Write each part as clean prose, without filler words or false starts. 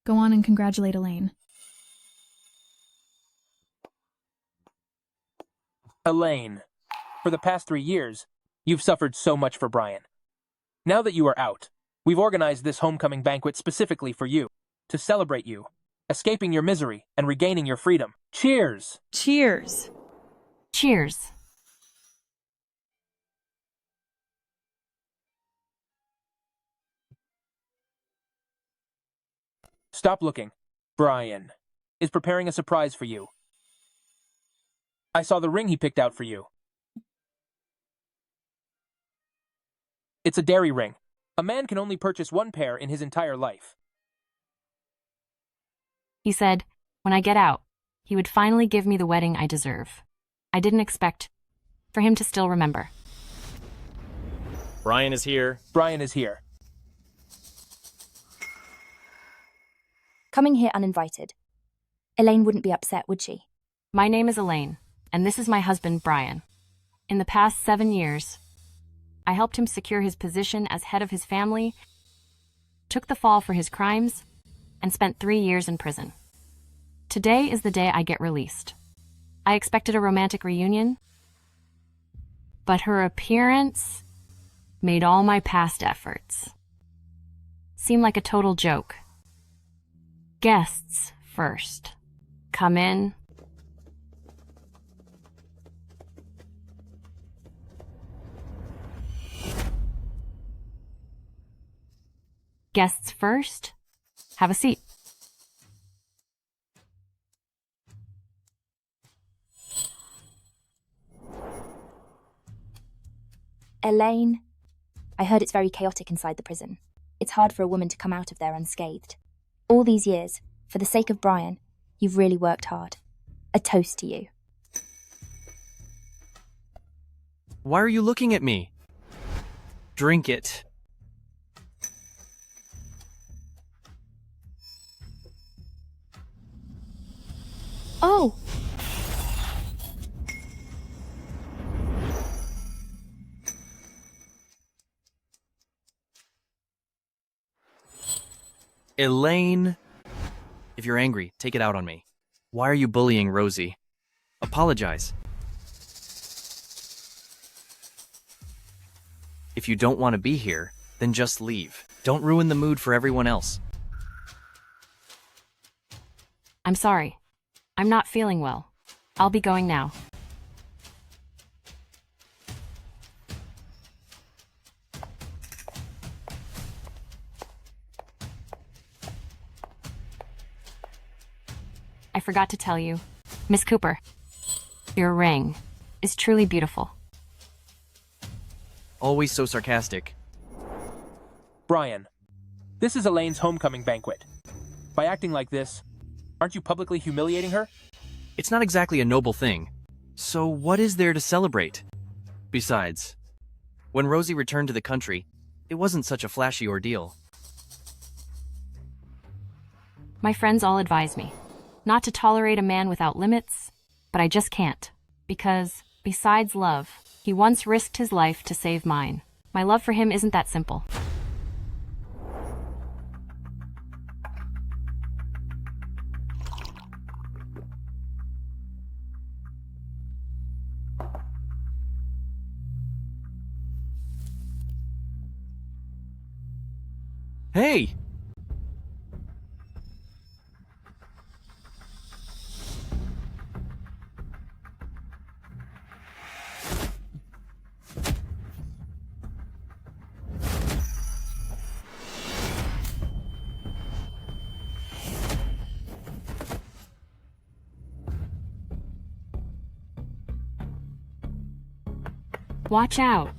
Go on and congratulate Elaine. Elaine, for the past 3 years, you've suffered so much for Brian. Now that you are out, we've organized this homecoming banquet specifically for you, to celebrate you, escaping your misery and regaining your freedom. Cheers! Cheers. Cheers. Stop looking. Brian is preparing a surprise for you. I saw the ring he picked out for you. It's a dairy ring. A man can only purchase one pair in his entire life. He said, when I get out, he would finally give me the wedding I deserve. I didn't expect for him to still remember. Brian is here. Brian is here. Coming here uninvited. Elaine wouldn't be upset, would she? My name is Elaine, and this is my husband, Brian. In the past 7 years, I helped him secure his position as head of his family, took the fall for his crimes, and spent 3 years in prison. Today is the day I get released. I expected a romantic reunion, but her appearance made all my past efforts seem like a total joke. Guests first. Come in. Guests first. Have a seat. Elaine, I heard it's very chaotic inside the prison. It's hard for a woman to come out of there unscathed. All these years, for the sake of Brian, you've really worked hard. A toast to you. Why are you looking at me? Drink it. Oh! Elaine. If you're angry, take it out on me. Why are you bullying Rosie? Apologize. If you don't want to be here, then just leave. Don't ruin the mood for everyone else. I'm sorry. I'm not feeling well. I'll be going now. I forgot to tell you, Miss Cooper, your ring is truly beautiful. Always so sarcastic. Brian, this is Elaine's homecoming banquet. By acting like this, aren't you publicly humiliating her? It's not exactly a noble thing. So what is there to celebrate? Besides, when Rosie returned to the country, it wasn't such a flashy ordeal. My friends all advise me not to tolerate a man without limits, but I just can't. Because, besides love, he once risked his life to save mine. My love for him isn't that simple. Hey! Watch out.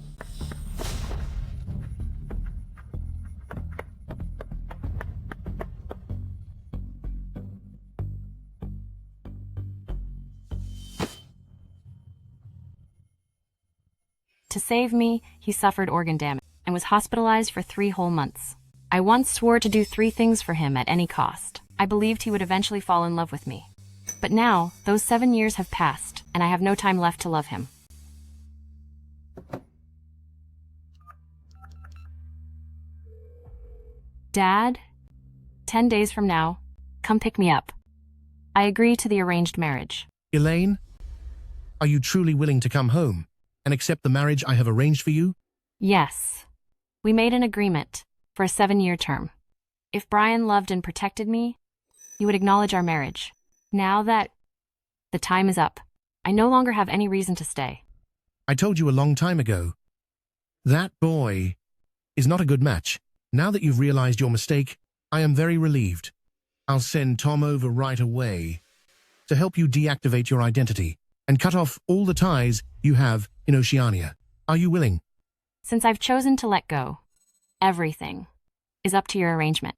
To save me, he suffered organ damage and was hospitalized for 3 whole months. I once swore to do 3 things for him at any cost. I believed he would eventually fall in love with me. But now, those 7 years have passed, and I have no time left to love him. Dad, 10 days from now, come pick me up. I agree to the arranged marriage. Elaine, are you truly willing to come home and accept the marriage I have arranged for you? Yes. We made an agreement for a 7-year term. If Brian loved and protected me, he would acknowledge our marriage. Now that the time is up, I no longer have any reason to stay. I told you a long time ago. That boy is not a good match. Now that you've realized your mistake, I am very relieved. I'll send Tom over right away to help you deactivate your identity and cut off all the ties you have in Oceania. Are you willing? Since I've chosen to let go, everything is up to your arrangement.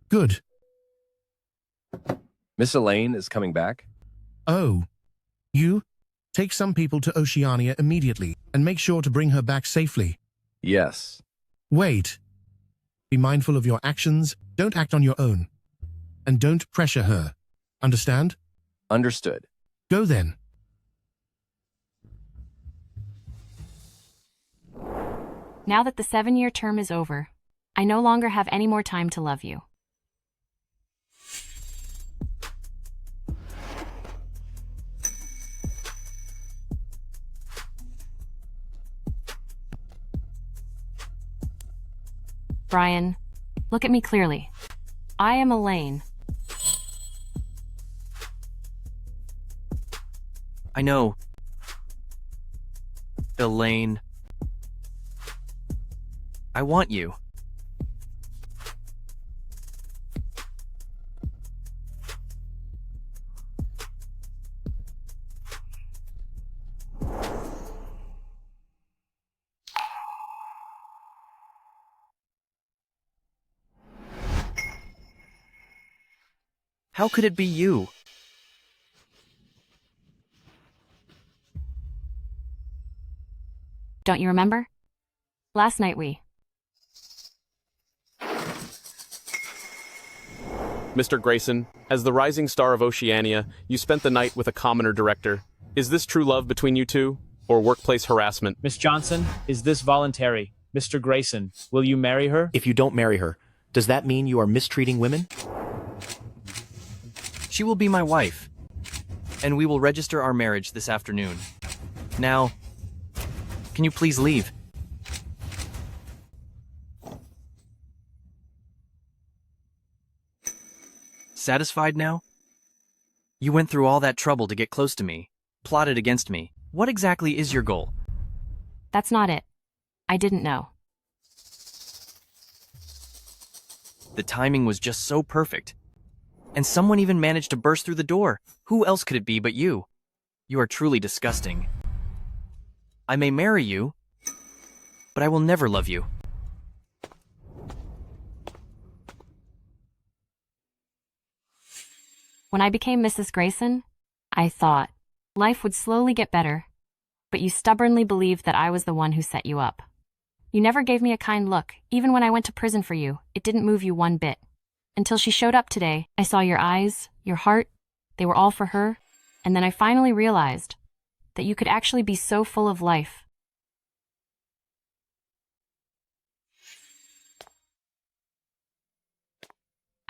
Good. Miss Elaine is coming back? Oh, you? Take some people to Oceania immediately and make sure to bring her back safely. Yes. Wait. Be mindful of your actions, don't act on your own. And don't pressure her. Understand? Understood. Go then. Now that the 7-year term is over, I no longer have any more time to love you. Brian, look at me clearly. I am Elaine. I know. Elaine. I want you. How could it be you? Don't you remember? Last night Mr. Grayson, as the rising star of Oceania, you spent the night with a commoner director. Is this true love between you two, or workplace harassment? Miss Johnson, is this voluntary? Mr. Grayson, will you marry her? If you don't marry her, does that mean you are mistreating women? She will be my wife, and we will register our marriage this afternoon. Now, can you please leave? Satisfied now? You went through all that trouble to get close to me, plotted against me. What exactly is your goal? That's not it. I didn't know. The timing was just so perfect. And someone even managed to burst through the door. Who else could it be but you? You are truly disgusting. I may marry you, but I will never love you. When I became Mrs. Grayson, I thought life would slowly get better, but you stubbornly believed that I was the one who set you up. You never gave me a kind look, even when I went to prison for you. It didn't move you one bit. Until she showed up today, I saw your eyes, your heart, they were all for her, and then I finally realized that you could actually be so full of life.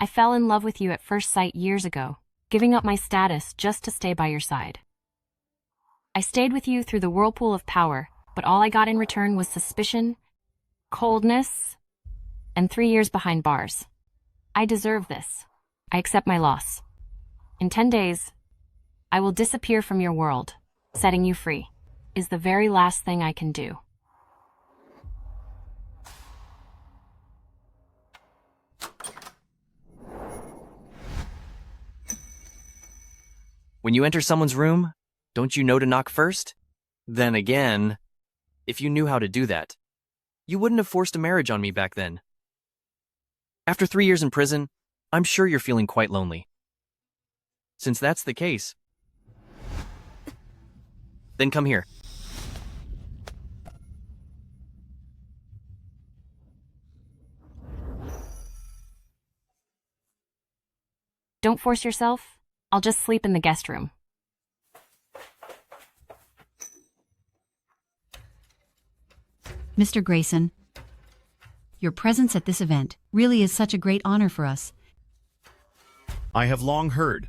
I fell in love with you at first sight years ago, giving up my status just to stay by your side. I stayed with you through the whirlpool of power, but all I got in return was suspicion, coldness, and 3 years behind bars. I deserve this. I accept my loss. In 10 days, I will disappear from your world. Setting you free is the very last thing I can do. When you enter someone's room, don't you know to knock first? Then again, if you knew how to do that, you wouldn't have forced a marriage on me back then. After 3 years in prison, I'm sure you're feeling quite lonely. Since that's the case, then come here. Don't force yourself. I'll just sleep in the guest room. Mr. Grayson, Your presence at this event really is such a great honor for us. I have long heard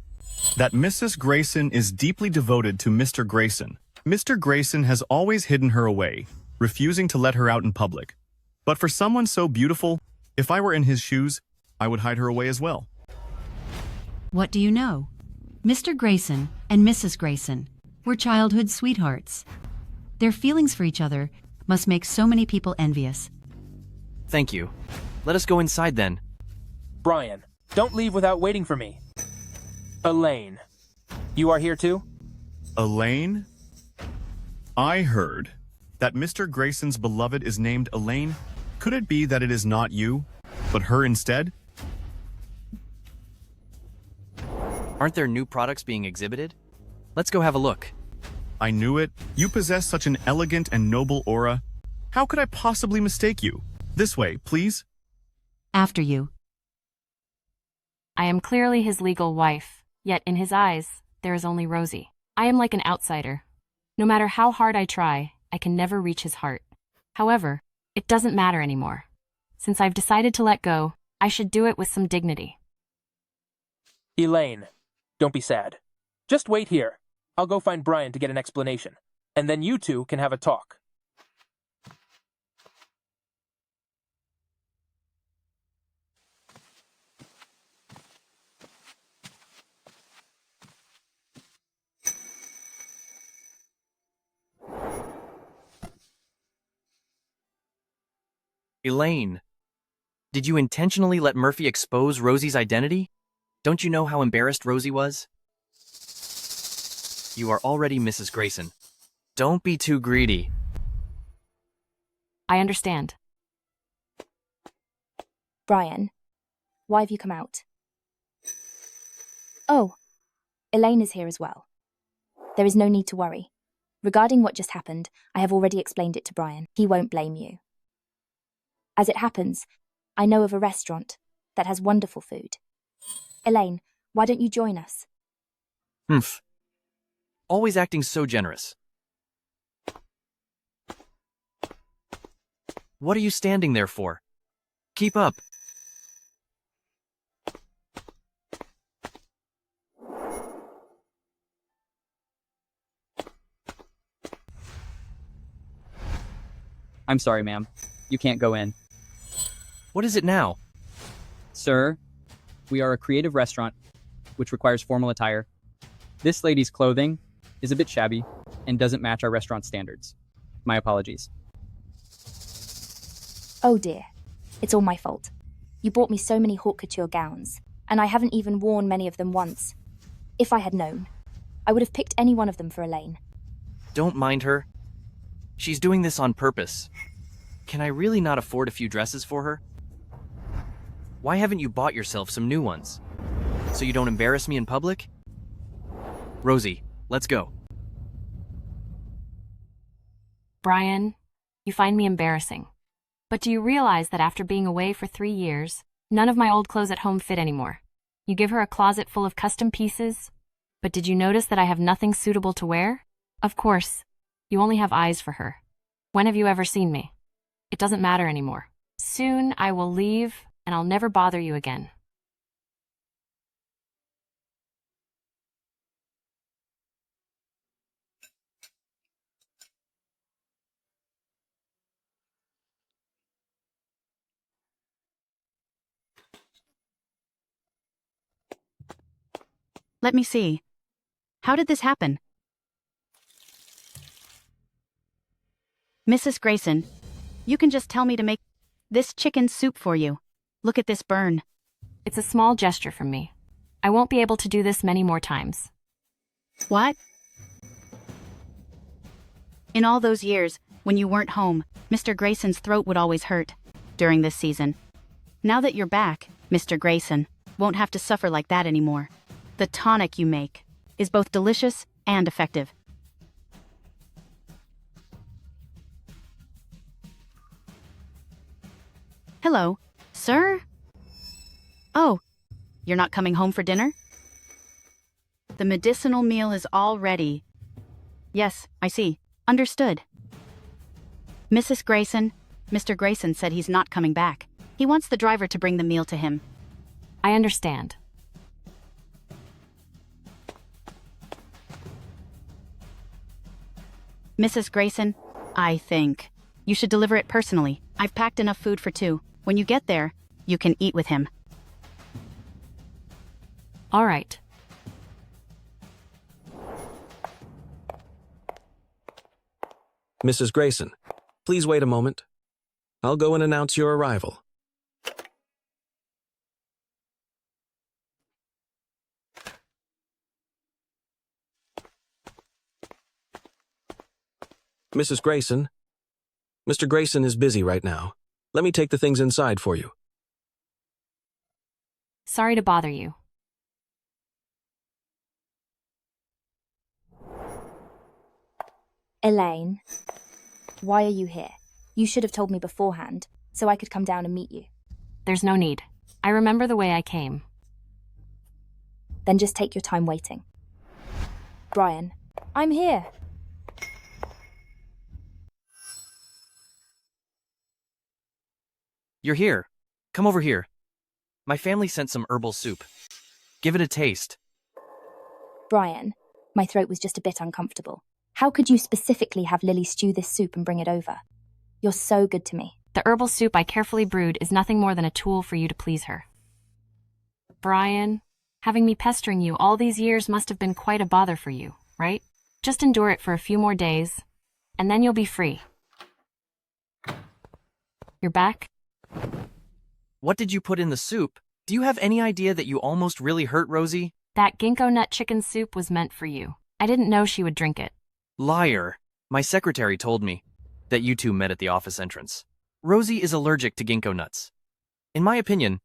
that Mrs. Grayson is deeply devoted to Mr. Grayson. Mr. Grayson has always hidden her away, refusing to let her out in public. But for someone so beautiful, if I were in his shoes, I would hide her away as well. What do you know? Mr. Grayson and Mrs. Grayson were childhood sweethearts. Their feelings for each other must make so many people envious. Thank you. Let us go inside then. Brian, don't leave without waiting for me. Elaine, you are here too? Elaine? I heard that Mr. Grayson's beloved is named Elaine. Could it be that it is not you, but her instead? Aren't there new products being exhibited? Let's go have a look. I knew it. You possess such an elegant and noble aura. How could I possibly mistake you? This way, please. After you. I am clearly his legal wife, yet in his eyes, there is only Rosie. I am like an outsider. No matter how hard I try, I can never reach his heart. However, it doesn't matter anymore. Since I've decided to let go, I should do it with some dignity. Elaine, don't be sad. Just wait here. I'll go find Brian to get an explanation, and then you two can have a talk. Elaine, did you intentionally let Murphy expose Rosie's identity? Don't you know how embarrassed Rosie was? You are already Mrs. Grayson. Don't be too greedy. I understand. Brian, why have you come out? Oh, Elaine is here as well. There is no need to worry. Regarding what just happened, I have already explained it to Brian. He won't blame you. As it happens, I know of a restaurant that has wonderful food. Elaine, why don't you join us? Humph. Always acting so generous. What are you standing there for? Keep up. I'm sorry, ma'am. You can't go in. What is it now? Sir, we are a creative restaurant, which requires formal attire. This lady's clothing is a bit shabby and doesn't match our restaurant standards. My apologies. Oh dear, it's all my fault. You bought me so many haute couture gowns, and I haven't even worn many of them once. If I had known, I would have picked any one of them for Elaine. Don't mind her. She's doing this on purpose. Can I really not afford a few dresses for her? Why haven't you bought yourself some new ones? So you don't embarrass me in public? Rosie, let's go. Brian, you find me embarrassing. But do you realize that after being away for 3 years, none of my old clothes at home fit anymore? You give her a closet full of custom pieces, but did you notice that I have nothing suitable to wear? Of course, you only have eyes for her. When have you ever seen me? It doesn't matter anymore. Soon I will leave, and I'll never bother you again. Let me see. How did this happen? Mrs. Grayson, you can just tell me to make this chicken soup for you. Look at this burn. It's a small gesture from me. I won't be able to do this many more times. What? In all those years, when you weren't home, Mr. Grayson's throat would always hurt during this season. Now that you're back, Mr. Grayson won't have to suffer like that anymore. The tonic you make is both delicious and effective. Hello, sir? Oh, you're not coming home for dinner? The medicinal meal is all ready. Yes, I see. Understood. Mrs. Grayson, Mr. Grayson said he's not coming back. He wants the driver to bring the meal to him. I understand. Mrs. Grayson, I think you should deliver it personally. I've packed enough food for two. When you get there, you can eat with him. All right. Mrs. Grayson, please wait a moment. I'll go and announce your arrival. Mrs. Grayson, Mr. Grayson is busy right now. Let me take the things inside for you. Sorry to bother you. Elaine, why are you here? You should have told me beforehand, so I could come down and meet you. There's no need. I remember the way I came. Then just take your time waiting. Brian, I'm here. You're here. Come over here. My family sent some herbal soup. Give it a taste. Brian, my throat was just a bit uncomfortable. How could you specifically have Lily stew this soup and bring it over? You're so good to me. The herbal soup I carefully brewed is nothing more than a tool for you to please her. Brian, having me pestering you all these years must have been quite a bother for you, right? Just endure it for a few more days, and then you'll be free. You're back? What did you put in the soup? Do you have any idea that you almost really hurt Rosie? That ginkgo nut chicken soup was meant for you. I didn't know she would drink it. Liar. My secretary told me that you two met at the office entrance. Rosie is allergic to ginkgo nuts. In my opinion,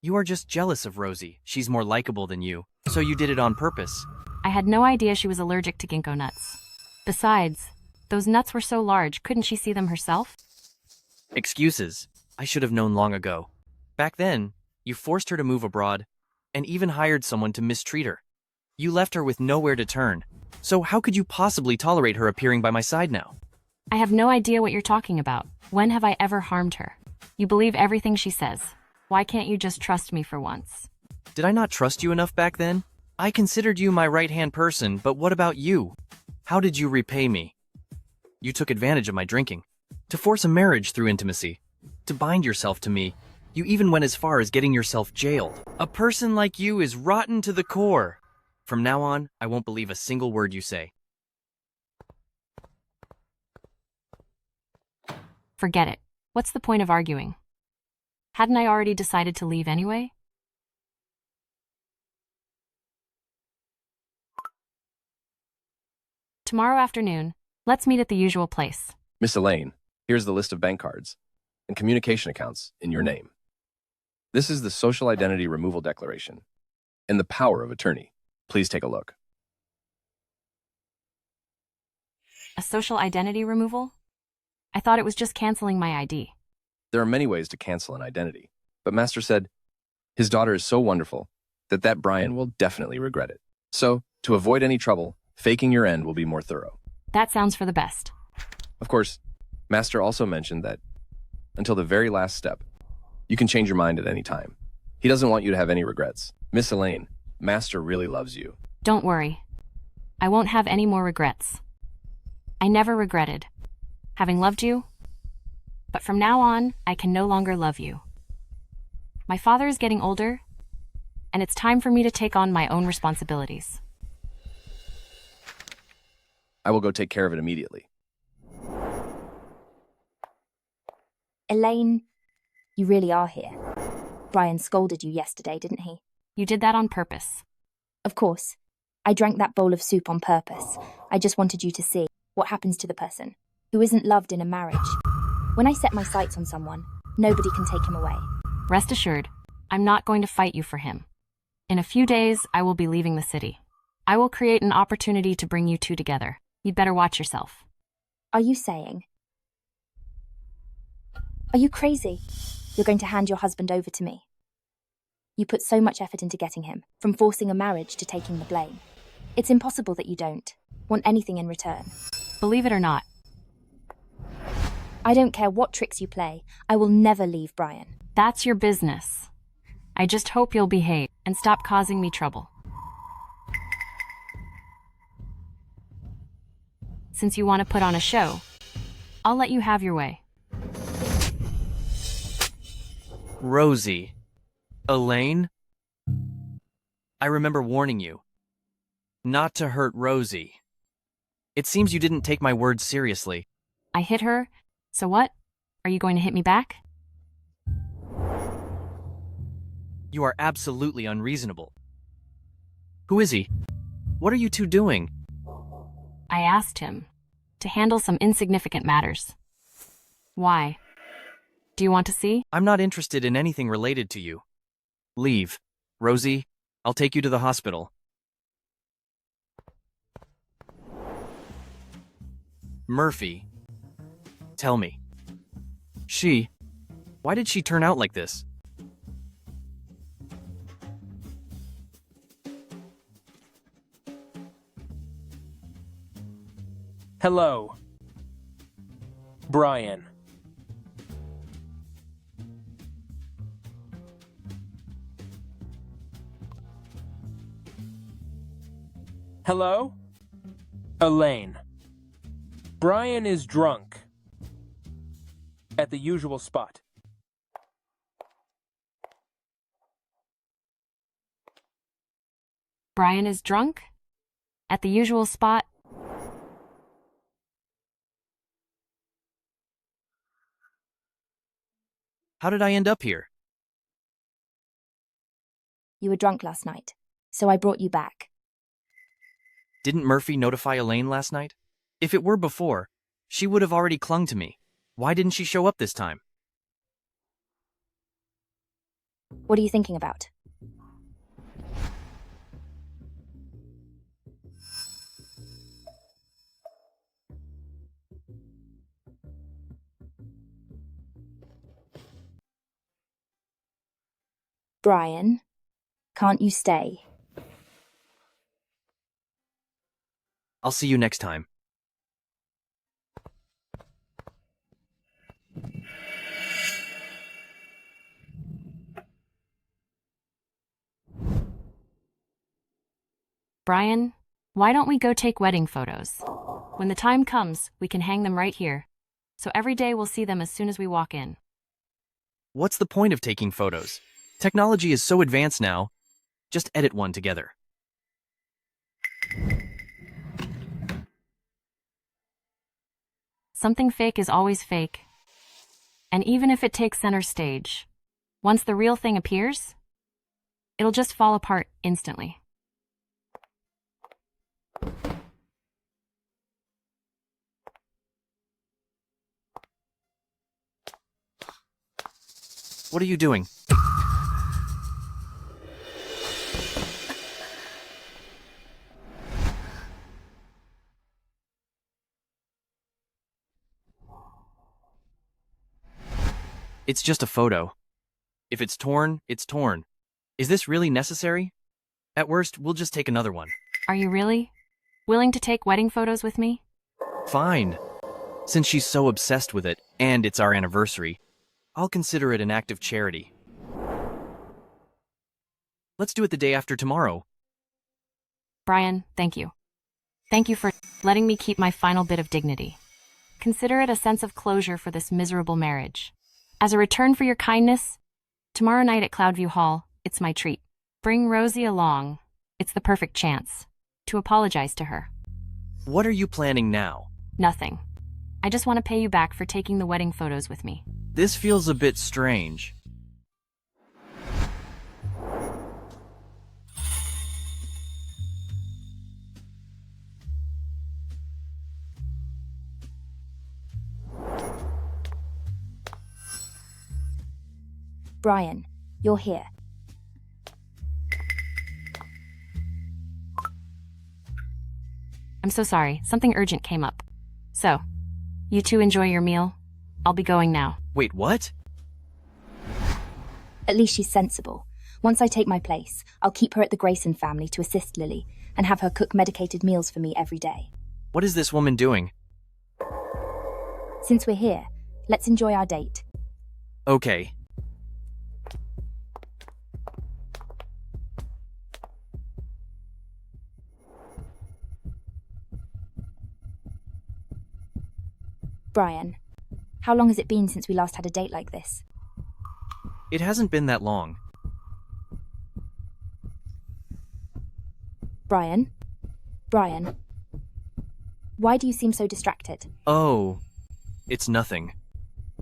you are just jealous of Rosie. She's more likable than you, so you did it on purpose. I had no idea she was allergic to ginkgo nuts. Besides, those nuts were so large, couldn't she see them herself? Excuses. I should have known long ago. Back then, you forced her to move abroad, and even hired someone to mistreat her. You left her with nowhere to turn. So how could you possibly tolerate her appearing by my side now? I have no idea what you're talking about. When have I ever harmed her? You believe everything she says. Why can't you just trust me for once? Did I not trust you enough back then? I considered you my right-hand person, but what about you? How did you repay me? You took advantage of my drinking. To force a marriage through intimacy. To bind yourself to me. You even went as far as getting yourself jailed. A person like you is rotten to the core. From now on, I won't believe a single word you say. Forget it. What's the point of arguing? Hadn't I already decided to leave anyway? Tomorrow afternoon, let's meet at the usual place. Miss Elaine, here's the list of bank cards and communication accounts in your name. This is the social identity removal declaration and the power of attorney. Please take a look. A social identity removal? I thought it was just canceling my ID. There are many ways to cancel an identity, but Master said his daughter is so wonderful that Brian will definitely regret it. So, to avoid any trouble, faking your end will be more thorough. That sounds for the best. Of course, Master also mentioned that until the very last step, you can change your mind at any time. He doesn't want you to have any regrets. Miss Elaine, Master really loves you. Don't worry. I won't have any more regrets. I never regretted having loved you, but from now on, I can no longer love you. My father is getting older, and it's time for me to take on my own responsibilities. I will go take care of it immediately. Elaine, you really are here. Brian scolded you yesterday, didn't he? You did that on purpose. Of course. I drank that bowl of soup on purpose. I just wanted you to see what happens to the person who isn't loved in a marriage. When I set my sights on someone, nobody can take him away. Rest assured, I'm not going to fight you for him. In a few days, I will be leaving the city. I will create an opportunity to bring you two together. You'd better watch yourself. Are you saying? Are you crazy? You're going to hand your husband over to me. You put so much effort into getting him, from forcing a marriage to taking the blame. It's impossible that you don't want anything in return. Believe it or not, I don't care what tricks you play. I will never leave Brian. That's your business. I just hope you'll behave and stop causing me trouble. Since you want to put on a show, I'll let you have your way. Rosie. Elaine? I remember warning you. Not to hurt Rosie. It seems you didn't take my words seriously. I hit her, so what? Are you going to hit me back? You are absolutely unreasonable. Who is he? What are you two doing? I asked him to handle some insignificant matters. Why? Do you want to see? I'm not interested in anything related to you. Leave. Rosie, I'll take you to the hospital. Murphy. Tell me. Why did she turn out like this? Hello. Brian. Hello? Elaine. Brian is drunk. At the usual spot. Brian is drunk? At the usual spot? How did I end up here? You were drunk last night, so I brought you back. Didn't Murphy notify Elaine last night? If it were before, she would have already clung to me. Why didn't she show up this time? What are you thinking about? Brian, can't you stay? I'll see you next time. Brian, why don't we go take wedding photos? When the time comes, we can hang them right here. So every day we'll see them as soon as we walk in. What's the point of taking photos? Technology is so advanced now. Just edit one together. Something fake is always fake. And even if it takes center stage, once the real thing appears, it'll just fall apart instantly. What are you doing? It's just a photo. If it's torn, it's torn. Is this really necessary? At worst, we'll just take another one. Are you really willing to take wedding photos with me? Fine. Since she's so obsessed with it, and it's our anniversary, I'll consider it an act of charity. Let's do it the day after tomorrow. Brian, thank you. Thank you for letting me keep my final bit of dignity. Consider it a sense of closure for this miserable marriage. As a return for your kindness, tomorrow night at Cloudview Hall, it's my treat. Bring Rosie along. It's the perfect chance to apologize to her. What are you planning now? Nothing. I just want to pay you back for taking the wedding photos with me. This feels a bit strange. Brian, you're here. I'm so sorry. Something urgent came up. So, you two enjoy your meal. I'll be going now. Wait, what? At least she's sensible. Once I take my place, I'll keep her at the Grayson family to assist Lily and have her cook medicated meals for me every day. What is this woman doing? Since we're here, Let's enjoy our date. Okay. Brian, how long has it been since we last had a date like this? It hasn't been that long. Brian? Brian? Why do you seem so distracted? Oh, it's nothing.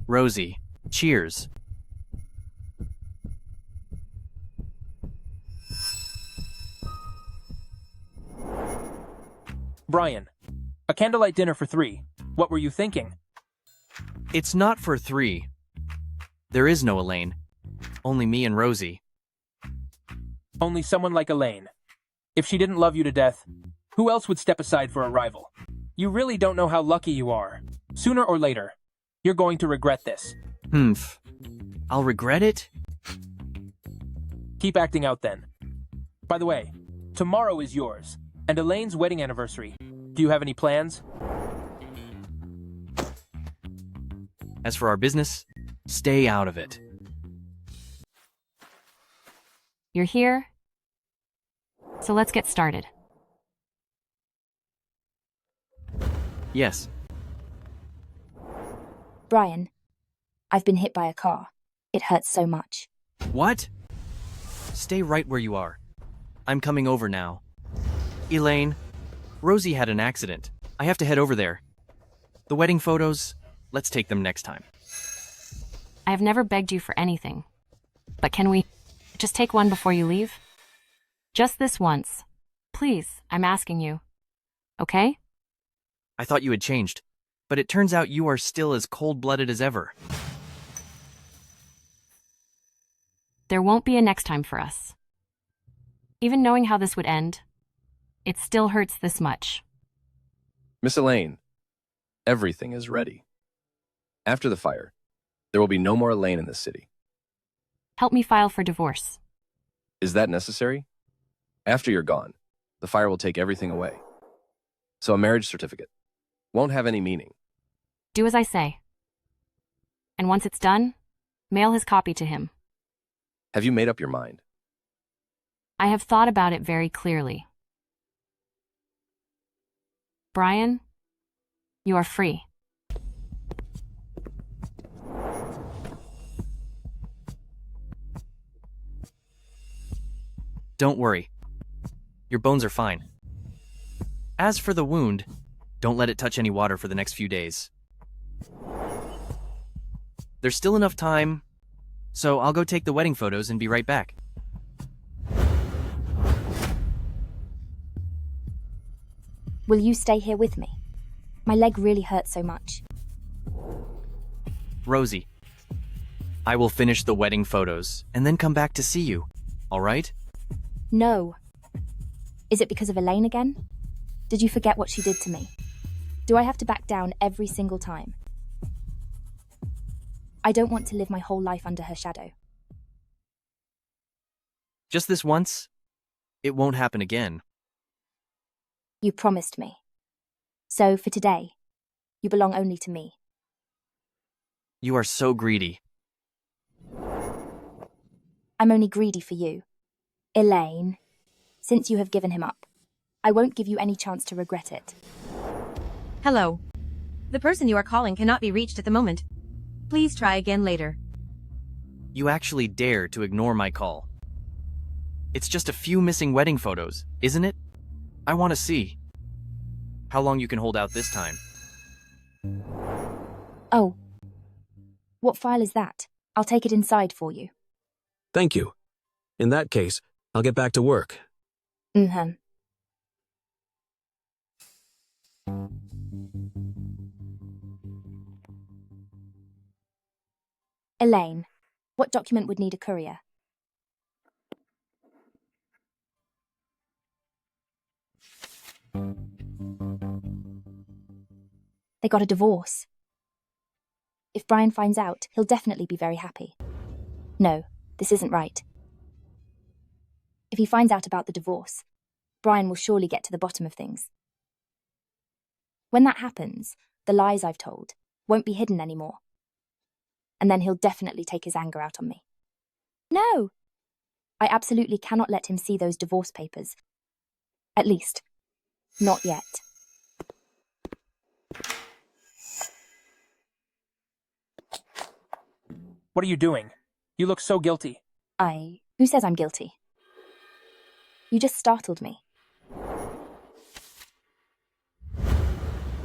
Rosie, cheers. Brian, a candlelight dinner for 3. What were you thinking? It's not for 3. There is no Elaine. Only me and Rosie. Only someone like Elaine. If she didn't love you to death, who else would step aside for a rival? You really don't know how lucky you are. Sooner or later, you're going to regret this. Humph. I'll regret it? Keep acting out then. By the way, tomorrow is yours, and Elaine's wedding anniversary. Do you have any plans? As for our business, stay out of it. You're here, so let's get started. Yes. Brian, I've been hit by a car. It hurts so much. What? Stay right where you are. I'm coming over now. Elaine, Rosie had an accident. I have to head over there. The wedding photos, let's take them next time. I have never begged you for anything, but can we just take one before you leave? Just this once. Please, I'm asking you. Okay? I thought you had changed, but it turns out you are still as cold-blooded as ever. There won't be a next time for us. Even knowing how this would end, it still hurts this much. Miss Elaine, everything is ready. After the fire, there will be no more Elaine in this city. Help me file for divorce. Is that necessary? After you're gone, the fire will take everything away. So a marriage certificate won't have any meaning. Do as I say. And once it's done, mail his copy to him. Have you made up your mind? I have thought about it very clearly. Brian, you are free. Don't worry. Your bones are fine. As for the wound, don't let it touch any water for the next few days. There's still enough time, so I'll go take the wedding photos and be right back. Will you stay here with me? My leg really hurts so much. Rosie, I will finish the wedding photos and then come back to see you, all right? No. Is it because of Elaine again? Did you forget what she did to me? Do I have to back down every single time? I don't want to live my whole life under her shadow. Just this once, it won't happen again. You promised me. So, for today, you belong only to me. You are so greedy. I'm only greedy for you. Elaine, since you have given him up, I won't give you any chance to regret it. Hello. The person you are calling cannot be reached at the moment. Please try again later. You actually dare to ignore my call. It's just a few missing wedding photos, isn't it? I want to see how long you can hold out this time. Oh. What file is that? I'll take it inside for you. Thank you. In that case, I'll get back to work. Elaine, what document would need a courier? They got a divorce. If Brian finds out, he'll definitely be very happy. No, this isn't right. If he finds out about the divorce, Brian will surely get to the bottom of things. When that happens, the lies I've told won't be hidden anymore. and then he'll definitely take his anger out on me. No! I absolutely cannot let him see those divorce papers. At least, not yet. What are you doing? You look so guilty. Who says I'm guilty? You just startled me.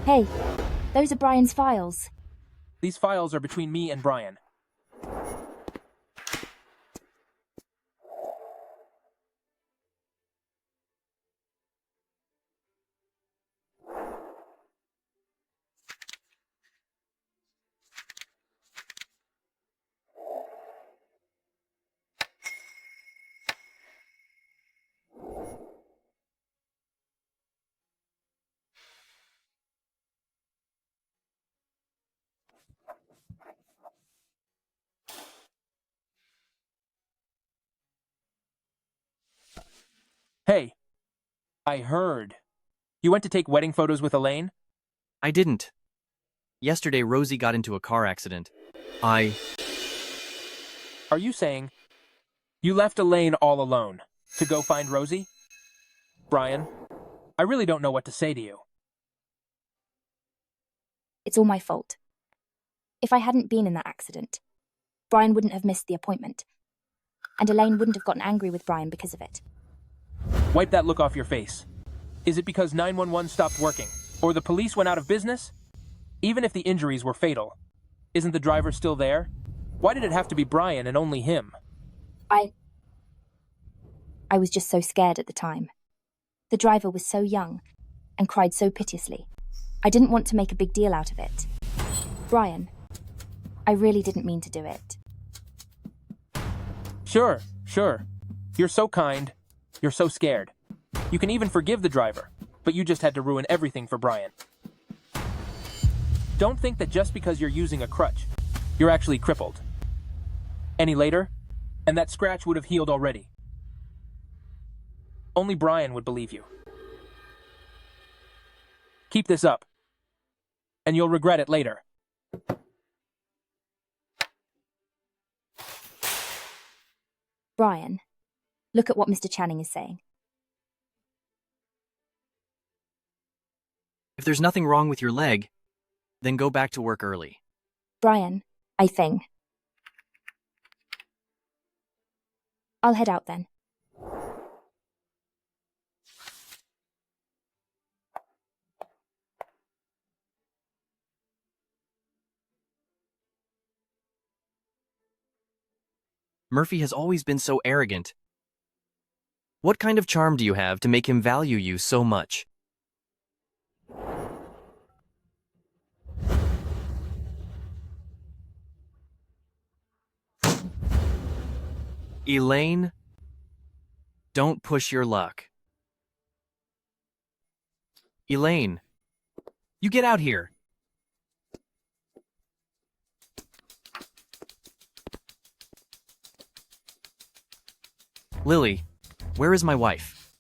Hey, those are Brian's files. These files are between me and Brian. Hey, I heard. You went to take wedding photos with Elaine? I didn't. Yesterday, Rosie got into a car accident. Are you saying you left Elaine all alone to go find Rosie? Brian, I really don't know what to say to you. It's all my fault. If I hadn't been in that accident, Brian wouldn't have missed the appointment, and Elaine wouldn't have gotten angry with Brian because of it. Wipe that look off your face. Is it because 911 stopped working, or the police went out of business? Even if the injuries were fatal, isn't the driver still there? Why did it have to be Brian and only him? I was just so scared at the time. The driver was so young and cried so piteously. I didn't want to make a big deal out of it. Brian, I really didn't mean to do it. Sure. You're so kind. You're so scared. You can even forgive the driver, but you just had to ruin everything for Brian. Don't think that just because you're using a crutch, you're actually crippled. Any later, and that scratch would have healed already. Only Brian would believe you. Keep this up, and you'll regret it later. Brian, look at what Mr. Channing is saying. If there's nothing wrong with your leg, then go back to work early. Brian, I think. I'll head out then. Murphy has always been so arrogant. What kind of charm do you have to make him value you so much? Elaine, don't push your luck. Elaine, you get out here. Lily, where is my wife?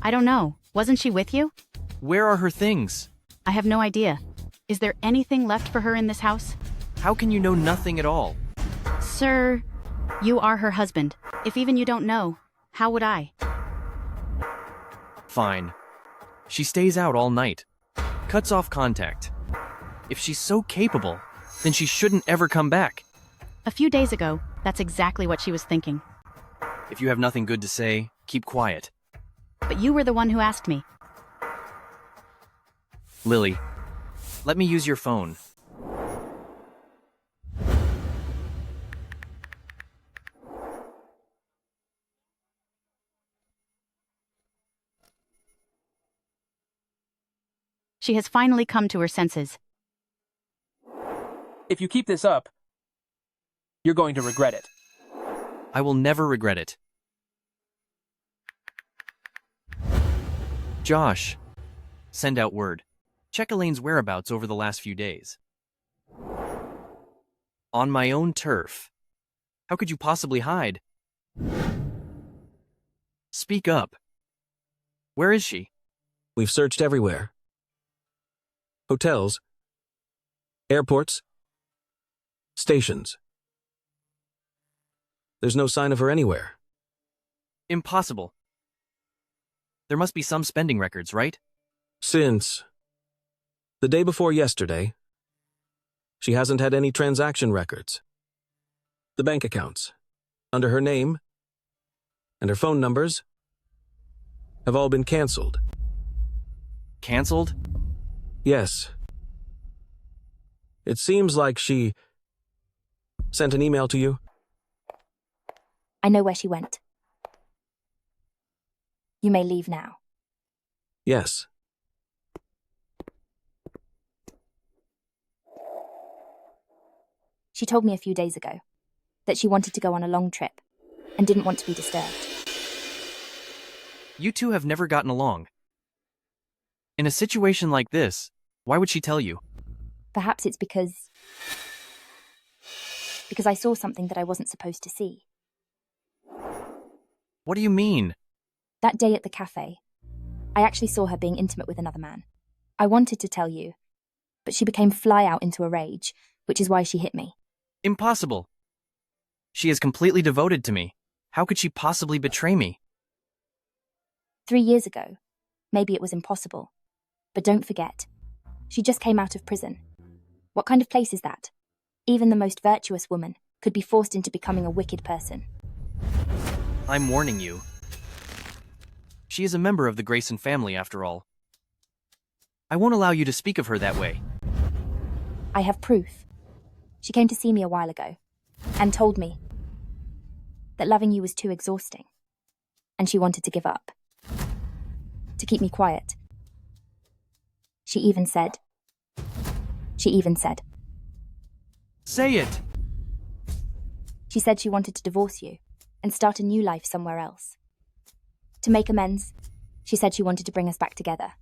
I don't know. Wasn't she with you? Where are her things? I have no idea. Is there anything left for her in this house? How can you know nothing at all? Sir, you are her husband. If even you don't know, how would I? Fine. She stays out all night. Cuts off contact. If she's so capable, then she shouldn't ever come back. A few days ago, that's exactly what she was thinking. If you have nothing good to say, keep quiet. But you were the one who asked me. Lily, let me use your phone. She has finally come to her senses. If you keep this up, you're going to regret it. I will never regret it. Josh, send out word. Check Elaine's whereabouts over the last few days. On my own turf. How could you possibly hide? Speak up. Where is she? We've searched everywhere. Hotels. Airports. Stations. There's no sign of her anywhere. Impossible. There must be some spending records, right? Since the day before yesterday, she hasn't had any transaction records. The bank accounts, under her name and her phone numbers, have all been canceled. Canceled? Yes. It seems like she sent an email to you. I know where she went. You may leave now. Yes. She told me a few days ago that she wanted to go on a long trip and didn't want to be disturbed. You two have never gotten along. In a situation like this, why would she tell you? Perhaps it's because I saw something that I wasn't supposed to see. What do you mean? That day at the cafe, I actually saw her being intimate with another man. I wanted to tell you, but she became fly out into a rage, which is why she hit me. Impossible. She is completely devoted to me. How could she possibly betray me? 3 years ago, maybe it was impossible. But don't forget, she just came out of prison. What kind of place is that? Even the most virtuous woman could be forced into becoming a wicked person. I'm warning you. She is a member of the Grayson family, after all. I won't allow you to speak of her that way. I have proof. She came to see me a while ago and told me that loving you was too exhausting, and she wanted to give up. To keep me quiet. She even said. Say it! She said she wanted to divorce you and start a new life somewhere else. To make amends, she said she wanted to bring us back together.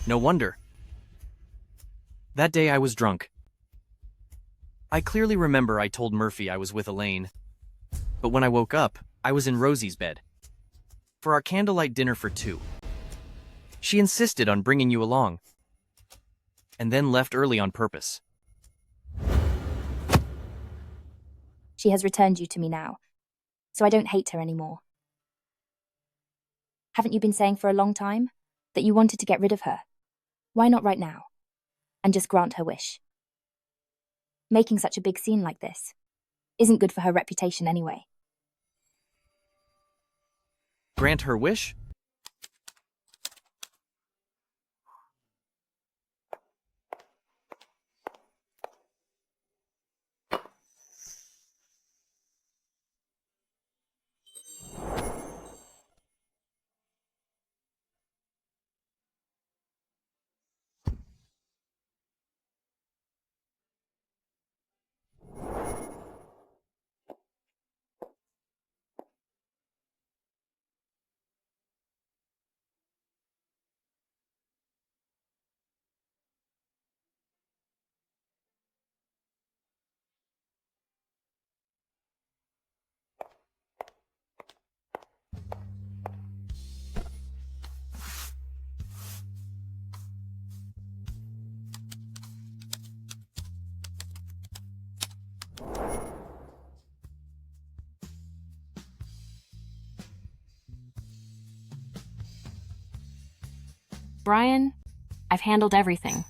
No wonder. That day I was drunk. I clearly remember I told Murphy I was with Elaine. But when I woke up, I was in Rosie's bed. For our candlelight dinner for 2. She insisted on bringing you along. And then left early on purpose. She has returned you to me now, so I don't hate her anymore. Haven't you been saying for a long time that you wanted to get rid of her? Why not right now? And just grant her wish. Making such a big scene like this isn't good for her reputation anyway. Grant her wish? Brian, I've handled everything.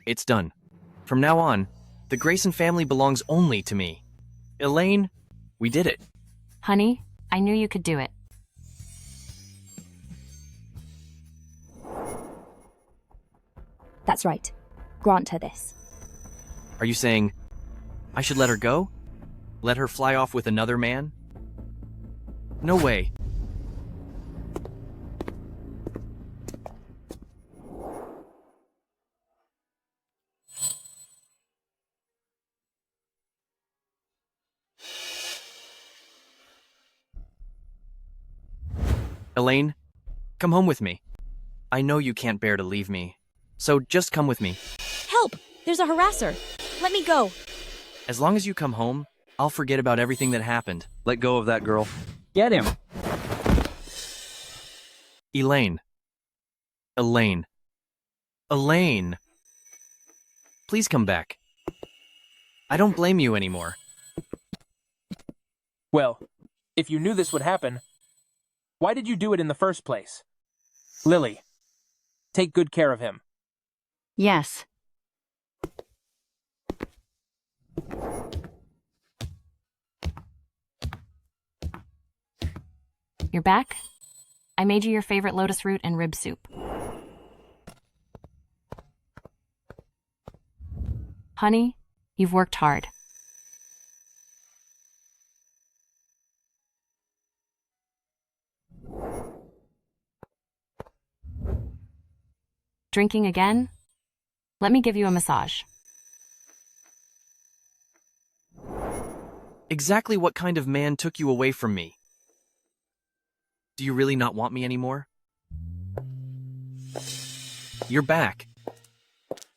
It's done. From now on, the Grayson family belongs only to me. Elaine, we did it. Honey, I knew you could do it. That's right. Grant her this. Are you saying I should let her go? Let her fly off with another man? No way. Elaine, come home with me. I know you can't bear to leave me, so just come with me. Help! There's a harasser. Let me go. As long as you come home, I'll forget about everything that happened. Let go of that girl. Get him. Elaine. Elaine. Elaine. Please come back. I don't blame you anymore. Well, if you knew this would happen, why did you do it in the first place? Lily, take good care of him. Yes. You're back? I made you your favorite lotus root and rib soup. Honey, you've worked hard. Drinking again? Let me give you a massage. Exactly what kind of man took you away from me? Do you really not want me anymore? You're back.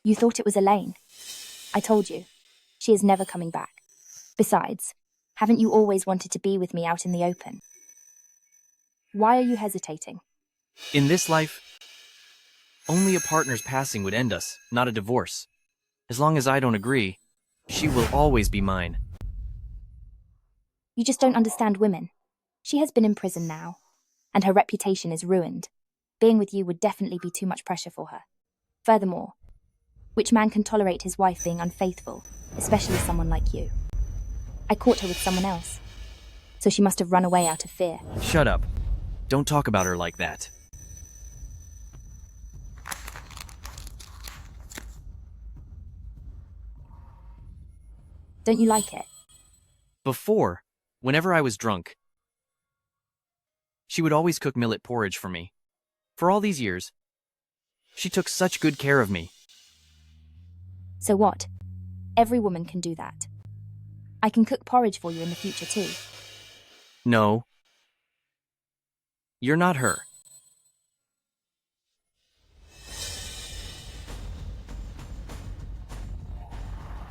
You thought it was Elaine. I told you. She is never coming back. Besides, haven't you always wanted to be with me out in the open? Why are you hesitating? In this life, only a partner's passing would end us, not a divorce. As long as I don't agree, she will always be mine. You just don't understand women. She has been in prison now, and her reputation is ruined. Being with you would definitely be too much pressure for her. Furthermore, which man can tolerate his wife being unfaithful, especially someone like you? I caught her with someone else, so she must have run away out of fear. Shut up. Don't talk about her like that. Don't you like it? Before, whenever I was drunk, she would always cook millet porridge for me. For all these years, she took such good care of me. So what? Every woman can do that. I can cook porridge for you in the future too. No. You're not her.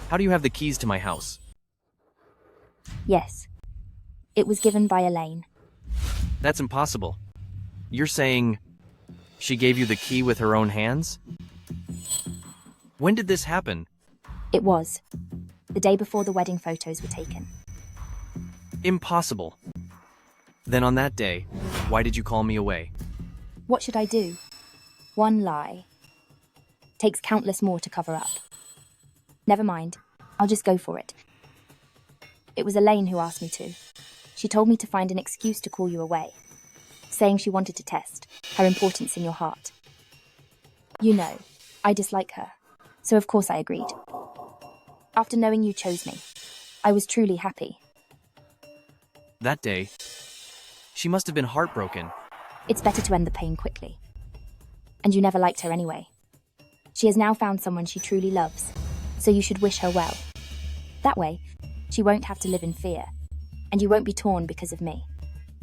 How do you have the keys to my house? Yes. It was given by Elaine. That's impossible. You're saying she gave you the key with her own hands? When did this happen? It was. The day before the wedding photos were taken. Impossible. Then on that day, why did you call me away? What should I do? One lie takes countless more to cover up. Never mind. I'll just go for it. It was Elaine who asked me to. She told me to find an excuse to call you away, saying she wanted to test her importance in your heart. You know, I dislike her, so of course I agreed. After knowing you chose me, I was truly happy. That day, she must have been heartbroken. It's better to end the pain quickly. And you never liked her anyway. She has now found someone she truly loves, so you should wish her well. That way, she won't have to live in fear, and you won't be torn because of me.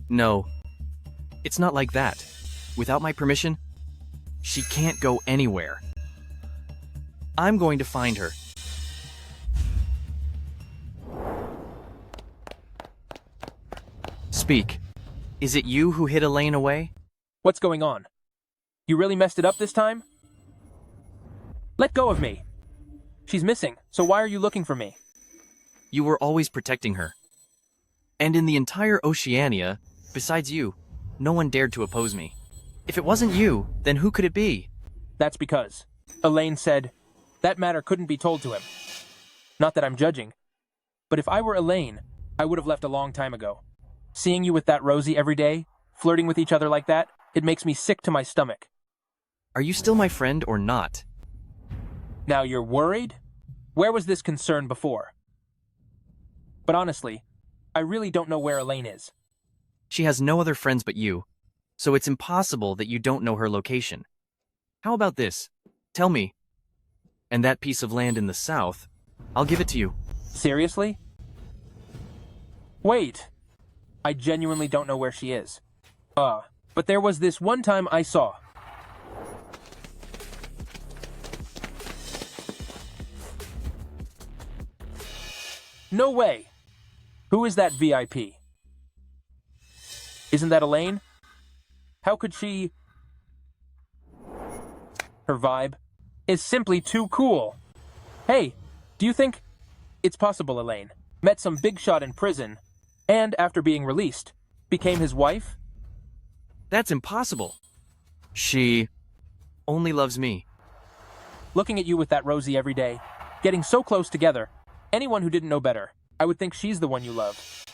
No, it's not like that. Without my permission, she can't go anywhere. I'm going to find her. Speak. Is it you who hid Elaine away? What's going on? You really messed it up this time? Let go of me. She's missing, so why are you looking for me? You were always protecting her. And in the entire Oceania, besides you, no one dared to oppose me. If it wasn't you, then who could it be? That's because Elaine said that matter couldn't be told to him. Not that I'm judging, but if I were Elaine, I would have left a long time ago. Seeing you with that Rosie every day, flirting with each other like that, it makes me sick to my stomach. Are you still my friend or not? Now you're worried? Where was this concern before? But honestly, I really don't know where Elaine is. She has no other friends but you, so it's impossible that you don't know her location. How about this? Tell me. And that piece of land in the south, I'll give it to you. Seriously? Wait. I genuinely don't know where she is. But there was this one time I saw. No way! Who is that VIP? Isn't that Elaine? How could she... Her vibe is simply too cool. Hey, do you think it's possible Elaine met some big shot in prison and, after being released, became his wife? That's impossible. She only loves me. Looking at you with that Rosie every day, getting so close together, anyone who didn't know better, I would think she's the one you love.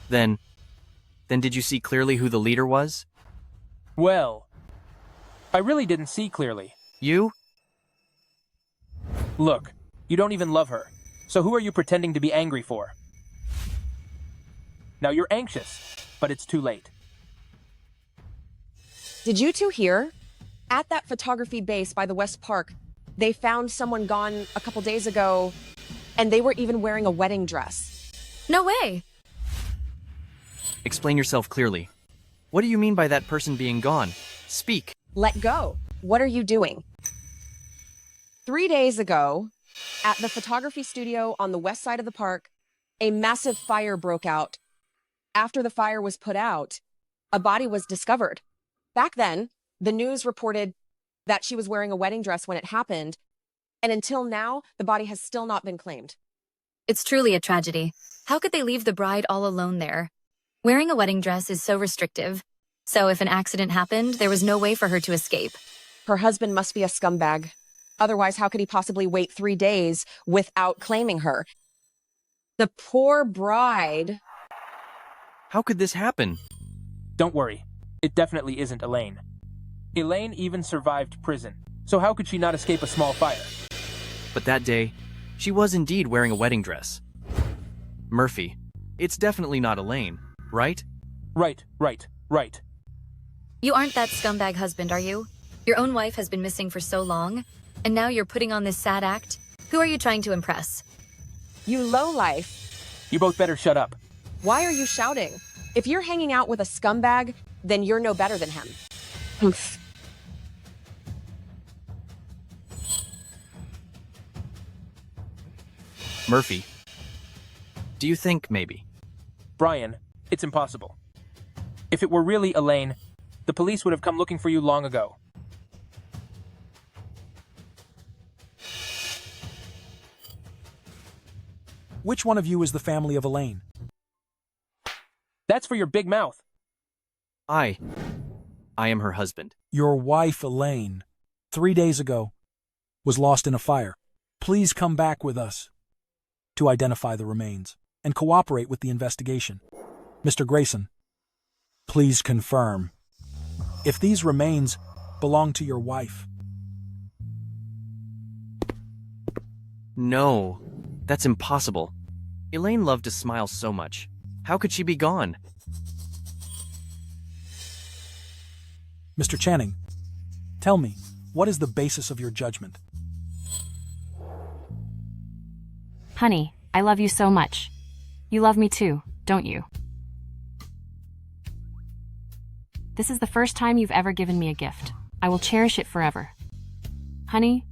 Then did you see clearly who the leader was? Well, I really didn't see clearly. You? Look, you don't even love her, so who are you pretending to be angry for? Now you're anxious, but it's too late. Did you two hear? At that photography base by the West Park, they found someone gone a couple days ago, and they were even wearing a wedding dress. No way! Explain yourself clearly. What do you mean by that person being gone? Speak. Let go. What are you doing? 3 days ago, at the photography studio on the west side of the park, a massive fire broke out. After the fire was put out, a body was discovered. Back then, the news reported that she was wearing a wedding dress when it happened, and until now, the body has still not been claimed. It's truly a tragedy. How could they leave the bride all alone there? Wearing a wedding dress is so restrictive. So if an accident happened, there was no way for her to escape. Her husband must be a scumbag. Otherwise, how could he possibly wait 3 days without claiming her? The poor bride. How could this happen? Don't worry, it definitely isn't Elaine. Elaine even survived prison, so how could she not escape a small fire? But that day, she was indeed wearing a wedding dress. Murphy, it's definitely not Elaine, right? Right. You aren't that scumbag husband, are you? Your own wife has been missing for so long, and now you're putting on this sad act? Who are you trying to impress? You lowlife. You both better shut up. Why are you shouting? If you're hanging out with a scumbag, then you're no better than him. Oof. Murphy, do you think maybe? Brian, it's impossible. If it were really Elaine, the police would have come looking for you long ago. Which one of you is the family of Elaine? That's for your big mouth. I am her husband. Your wife, Elaine, 3 days ago, was lost in a fire. Please come back with us to identify the remains and cooperate with the investigation. Mr. Grayson, please confirm if these remains belong to your wife. No, that's impossible. Elaine loved to smile so much. How could she be gone? Mr. Channing, tell me, what is the basis of your judgment? Honey, I love you so much. You love me too, don't you? This is the first time you've ever given me a gift. I will cherish it forever. Honey,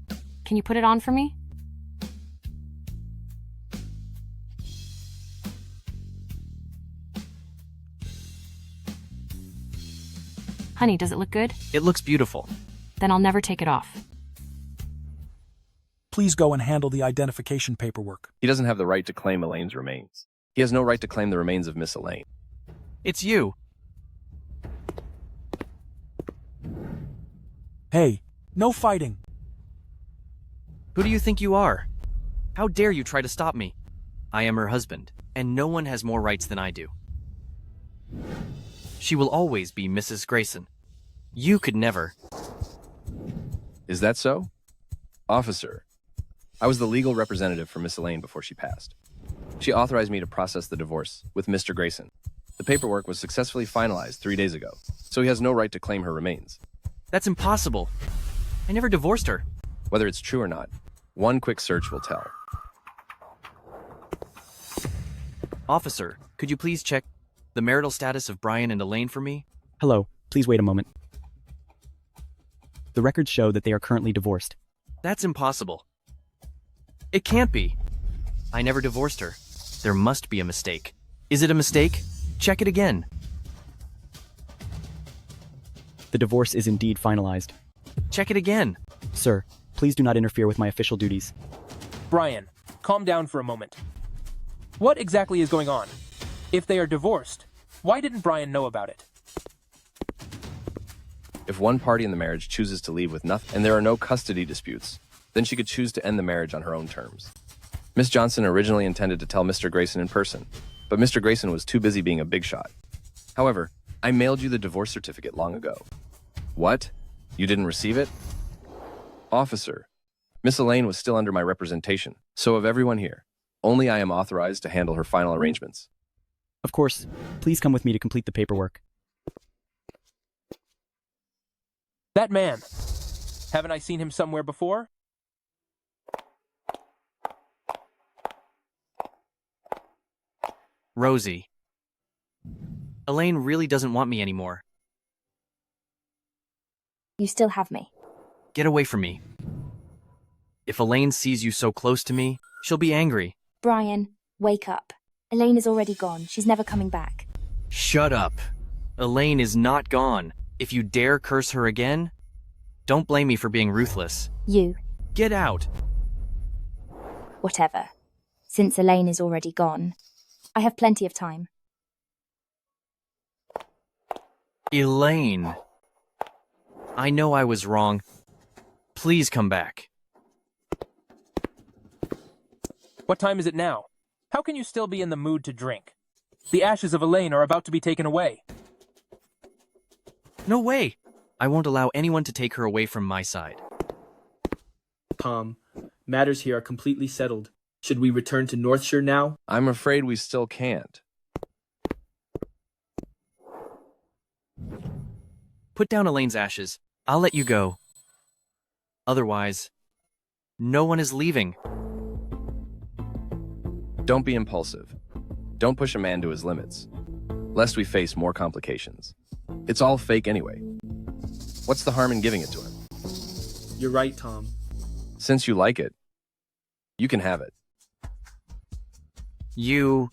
can you put it on for me? Honey, does it look good? It looks beautiful. Then I'll never take it off. Please go and handle the identification paperwork. He doesn't have the right to claim Elaine's remains. He has no right to claim the remains of Miss Elaine. It's you. Hey, no fighting. Who do you think you are? How dare you try to stop me? I am her husband, and no one has more rights than I do. She will always be Mrs. Grayson. You could never. Is that so? Officer, I was the legal representative for Miss Elaine before she passed. She authorized me to process the divorce with Mr. Grayson. The paperwork was successfully finalized 3 days ago, so he has no right to claim her remains. That's impossible. I never divorced her. Whether it's true or not, one quick search will tell. Officer, could you please check the marital status of Brian and Elaine for me? Hello, please wait a moment. The records show that they are currently divorced. That's impossible. It can't be. I never divorced her. There must be a mistake. Is it a mistake? Check it again. The divorce is indeed finalized. Check it again. Sir, please do not interfere with my official duties. Brian, calm down for a moment. What exactly is going on? If they are divorced, why didn't Brian know about it? If one party in the marriage chooses to leave with nothing and there are no custody disputes, then she could choose to end the marriage on her own terms. Miss Johnson originally intended to tell Mr. Grayson in person, but Mr. Grayson was too busy being a big shot. However, I mailed you the divorce certificate long ago. What? You didn't receive it? Officer, Miss Elaine was still under my representation, so of everyone here, only I am authorized to handle her final arrangements. Of course, please come with me to complete the paperwork. That man. Haven't I seen him somewhere before? Rosie. Elaine really doesn't want me anymore. You still have me. Get away from me. If Elaine sees you so close to me, she'll be angry. Brian, wake up. Elaine is already gone. She's never coming back. Shut up. Elaine is not gone. If you dare curse her again, don't blame me for being ruthless. You. Get out. Whatever. Since Elaine is already gone, I have plenty of time. Elaine. I know I was wrong. Please come back. What time is it now? How can you still be in the mood to drink? The ashes of Elaine are about to be taken away. No way. I won't allow anyone to take her away from my side. Tom, matters here are completely settled. Should we return to Northshire now? I'm afraid we still can't. Put down Elaine's ashes. I'll let you go. Otherwise, no one is leaving. Don't be impulsive. Don't push a man to his limits, lest we face more complications. It's all fake anyway. What's the harm in giving it to him? You're right, Tom. Since you like it, you can have it. You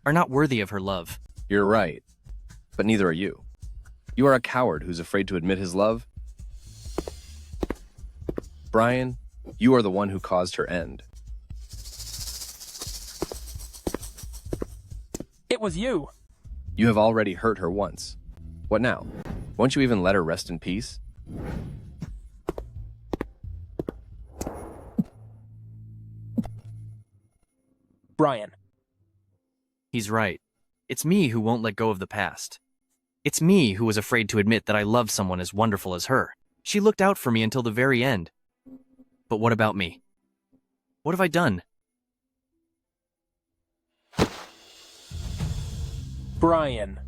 are not worthy of her love. You're right, but neither are you. You are a coward who's afraid to admit his love. Brian, you are the one who caused her end. It was you. You have already hurt her once. What now? Won't you even let her rest in peace? Brian. He's right. It's me who won't let go of the past. It's me who was afraid to admit that I loved someone as wonderful as her. She looked out for me until the very end. But what about me? What have I done? Brian.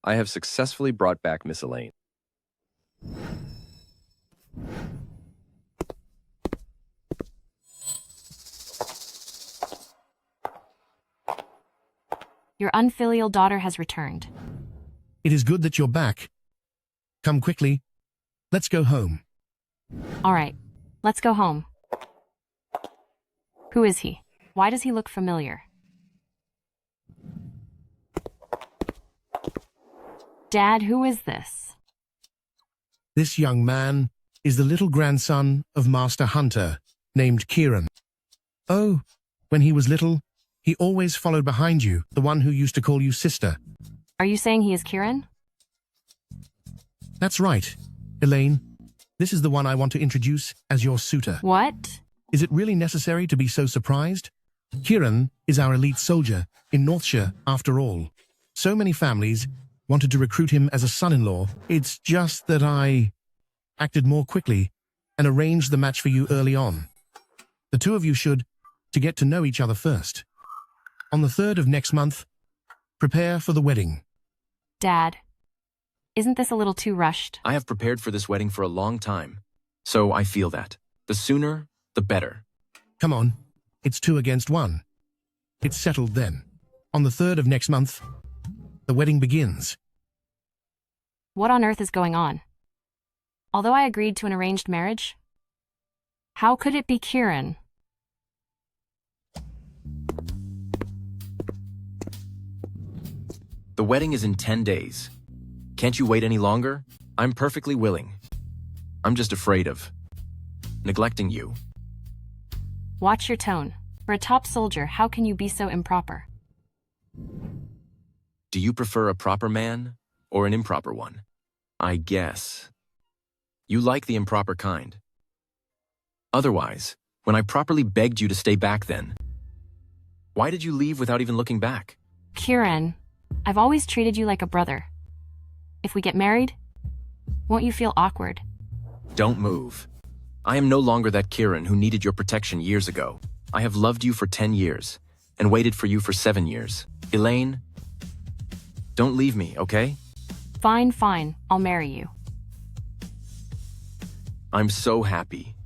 I have successfully brought back Miss Elaine. Your unfilial daughter has returned. It is good that you're back. Come quickly. Let's go home. All right, let's go home. Who is he? Why does he look familiar? Dad, who is this? This young man is the little grandson of Master Hunter, named Kieran. Oh, when he was little, he always followed behind you, the one who used to call you sister. Are you saying he is Kieran? That's right. Elaine, this is the one I want to introduce as your suitor. What? Is it really necessary to be so surprised? Kieran is our elite soldier in Northshire, after all. So many families wanted to recruit him as a son-in-law. It's just that I acted more quickly and arranged the match for you early on. The two of you should to get to know each other first. On the 3rd of next month, prepare for the wedding. Dad, isn't this a little too rushed? I have prepared for this wedding for a long time, so I feel that. The sooner, the better. Come on, it's 2 against 1. It's settled then. On the 3rd of next month, the wedding begins. What on earth is going on? Although I agreed to an arranged marriage, How could it be Kieran? The wedding is in 10 days. Can't you wait any longer? I'm perfectly willing. I'm just afraid of neglecting you. Watch your tone. For a top soldier, how can you be so improper? Do you prefer a proper man or an improper one? I guess. You like the improper kind. Otherwise, when I properly begged you to stay back then, why did you leave without even looking back? Kieran, I've always treated you like a brother. If we get married, won't you feel awkward? Don't move. I am no longer that Kieran who needed your protection years ago. I have loved you for 10 years and waited for you for 7 years. Elaine, don't leave me, okay? Fine, fine. I'll marry you. I'm so happy.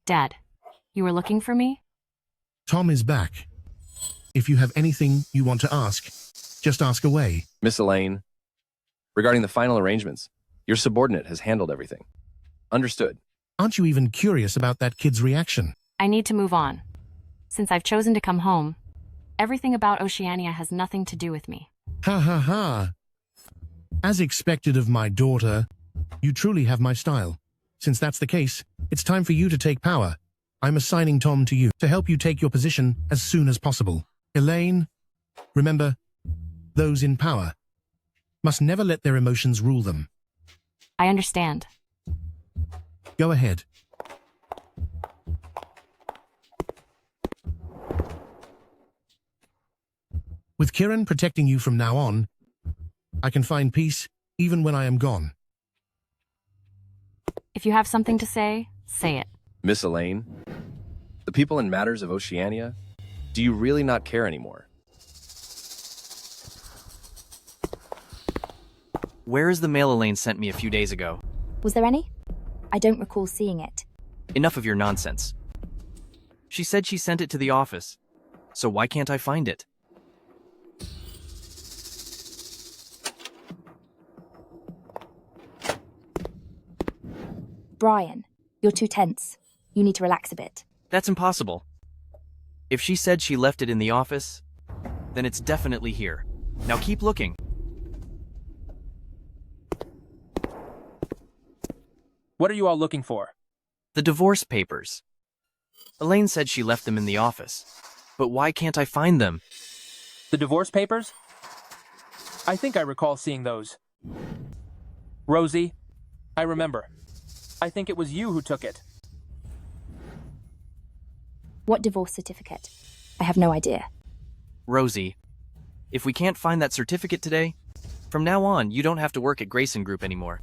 Dad, you were looking for me? Tom is back. If you have anything you want to ask, just ask away. Miss Elaine, regarding the final arrangements, your subordinate has handled everything. Understood. Aren't you even curious about that kid's reaction? I need to move on. Since I've chosen to come home, everything about Oceania has nothing to do with me. Ha ha ha. As expected of my daughter, you truly have my style. Since that's the case, it's time for you to take power. I'm assigning Tom to you to help you take your position as soon as possible. Elaine, remember, those in power must never let their emotions rule them. I understand. Go ahead. With Kieran protecting you from now on, I can find peace even when I am gone. If you have something to say, say it. Miss Elaine, the people in matters of Oceania, do you really not care anymore? Where is the mail Elaine sent me a few days ago? Was there any? I don't recall seeing it. Enough of your nonsense. She said she sent it to the office, so why can't I find it? Brian, you're too tense. You need to relax a bit. That's impossible. If she said she left it in the office, then it's definitely here. Now keep looking. What are you all looking for? The divorce papers. Elaine said she left them in the office, but why can't I find them? The divorce papers? I think I recall seeing those. Rosie, I remember. I think it was you who took it. What divorce certificate? I have no idea. Rosie, if we can't find that certificate today, from now on, you don't have to work at Grayson Group anymore.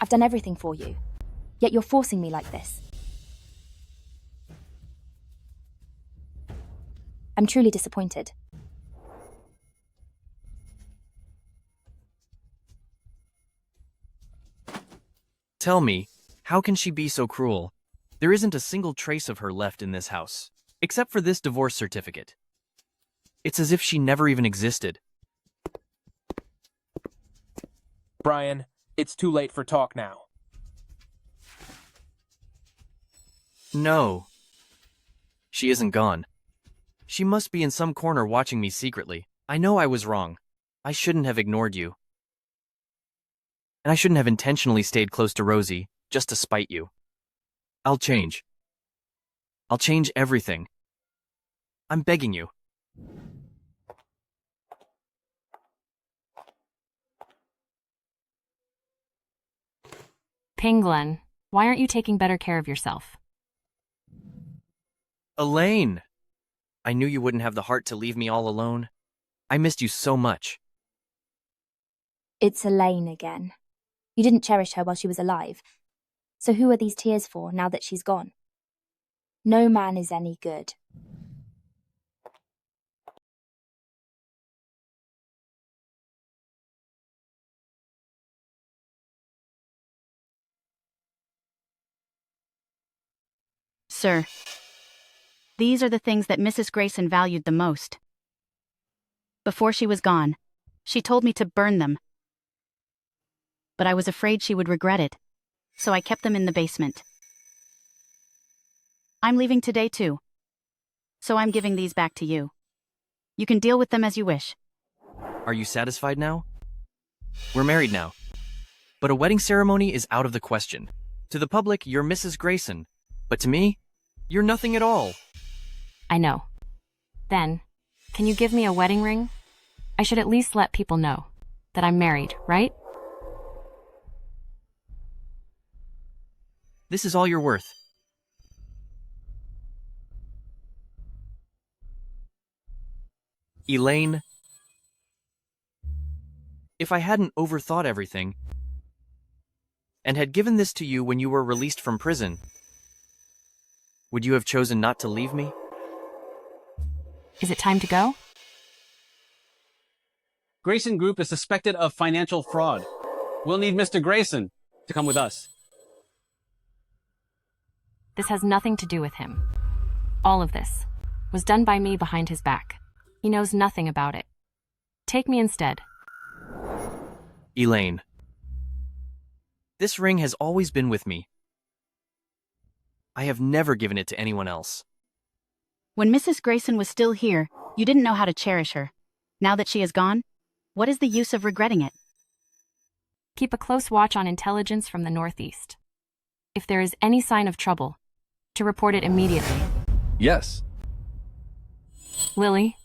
I've done everything for you, yet you're forcing me like this. I'm truly disappointed. Tell me, how can she be so cruel? There isn't a single trace of her left in this house, except for this divorce certificate. It's as if she never even existed. Brian, it's too late for talk now. No. She isn't gone. She must be in some corner watching me secretly. I know I was wrong. I shouldn't have ignored you. And I shouldn't have intentionally stayed close to Rosie, just to spite you. I'll change. I'll change everything. I'm begging you. Penguin, why aren't you taking better care of yourself? Elaine! I knew you wouldn't have the heart to leave me all alone. I missed you so much. It's Elaine again. You didn't cherish her while she was alive. So who are these tears for now that she's gone? No man is any good. Sir, these are the things that Mrs. Grayson valued the most. Before she was gone, she told me to burn them. but I was afraid she would regret it. So I kept them in the basement. I'm leaving today too. So I'm giving these back to you. You can deal with them as you wish. Are you satisfied now? We're married now. But a wedding ceremony is out of the question. To the public, you're Mrs. Grayson. But to me, you're nothing at all. I know. Then, can you give me a wedding ring? I should at least let people know that I'm married, right? This is all you're worth. Elaine, if I hadn't overthought everything and had given this to you when you were released from prison, would you have chosen not to leave me? Is it time to go? Grayson Group is suspected of financial fraud. We'll need Mr. Grayson to come with us. This has nothing to do with him. All of this was done by me behind his back. He knows nothing about it. Take me instead. Elaine, this ring has always been with me. I have never given it to anyone else. When Mrs. Grayson was still here, you didn't know how to cherish her. Now that she is gone, what is the use of regretting it? Keep a close watch on intelligence from the Northeast. If there is any sign of trouble, to report it immediately. Yes. Lily,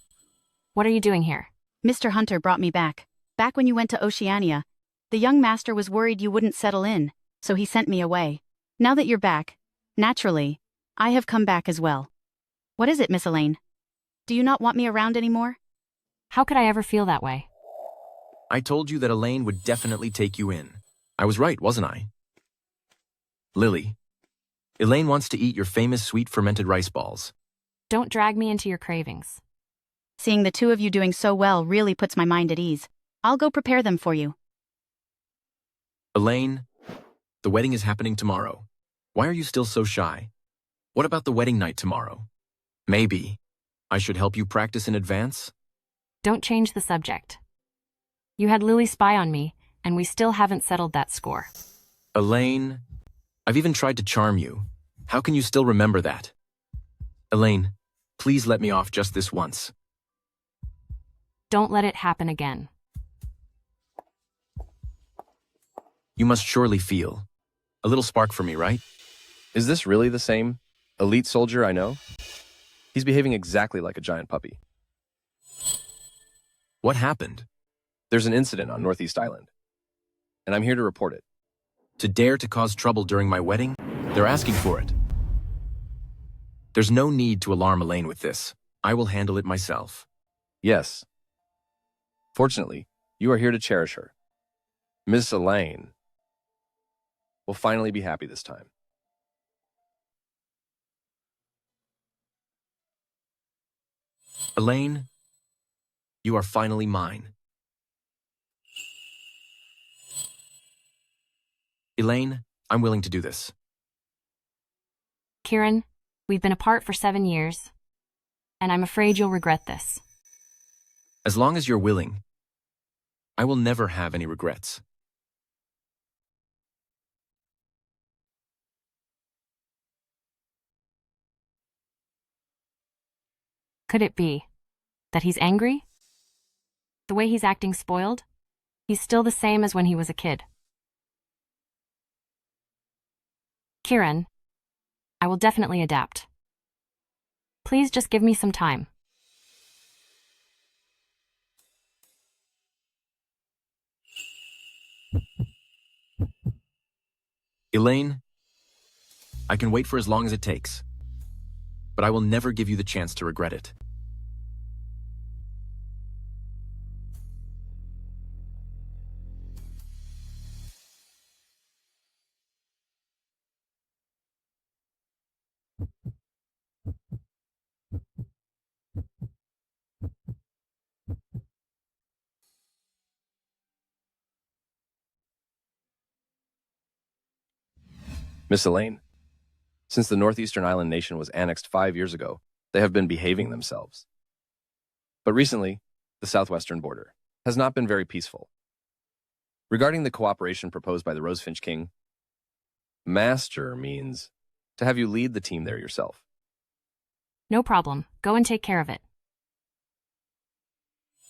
what are you doing here? Mr. Hunter brought me back. Back when you went to Oceania, the young master was worried you wouldn't settle in, so he sent me away. Now that you're back, naturally, I have come back as well. What is it, Miss Elaine? Do you not want me around anymore? How could I ever feel that way? I told you that Elaine would definitely take you in. I was right, wasn't I? Lily, Elaine wants to eat your famous sweet fermented rice balls. Don't drag me into your cravings. Seeing the two of you doing so well really puts my mind at ease. I'll go prepare them for you. Elaine, the wedding is happening tomorrow. Why are you still so shy? What about the wedding night tomorrow? Maybe I should help you practice in advance? Don't change the subject. You had Lily spy on me, and we still haven't settled that score. Elaine, I've even tried to charm you. How can you still remember that? Elaine, please let me off just this once. Don't let it happen again. You must surely feel a little spark for me, right? Is this really the same elite soldier I know? He's behaving exactly like a giant puppy. What happened? There's an incident on Northeast Island, and I'm here to report it. To dare to cause trouble during my wedding? They're asking for it. There's no need to alarm Elaine with this. I will handle it myself. Yes. Fortunately, you are here to cherish her. Miss Elaine will finally be happy this time. Elaine, you are finally mine. Elaine, I'm willing to do this. Kieran, we've been apart for 7 years, and I'm afraid you'll regret this. As long as you're willing, I will never have any regrets. Could it be that he's angry? The way he's acting spoiled? He's still the same as when he was a kid. Kieran, I will definitely adapt. Please just give me some time. Elaine, I can wait for as long as it takes, but I will never give you the chance to regret it. Miss Elaine, since the Northeastern Island nation was annexed 5 years ago, they have been behaving themselves. But recently, the southwestern border has not been very peaceful. Regarding the cooperation proposed by the Rosefinch King, master means to have you lead the team there yourself. No problem. Go and take care of it.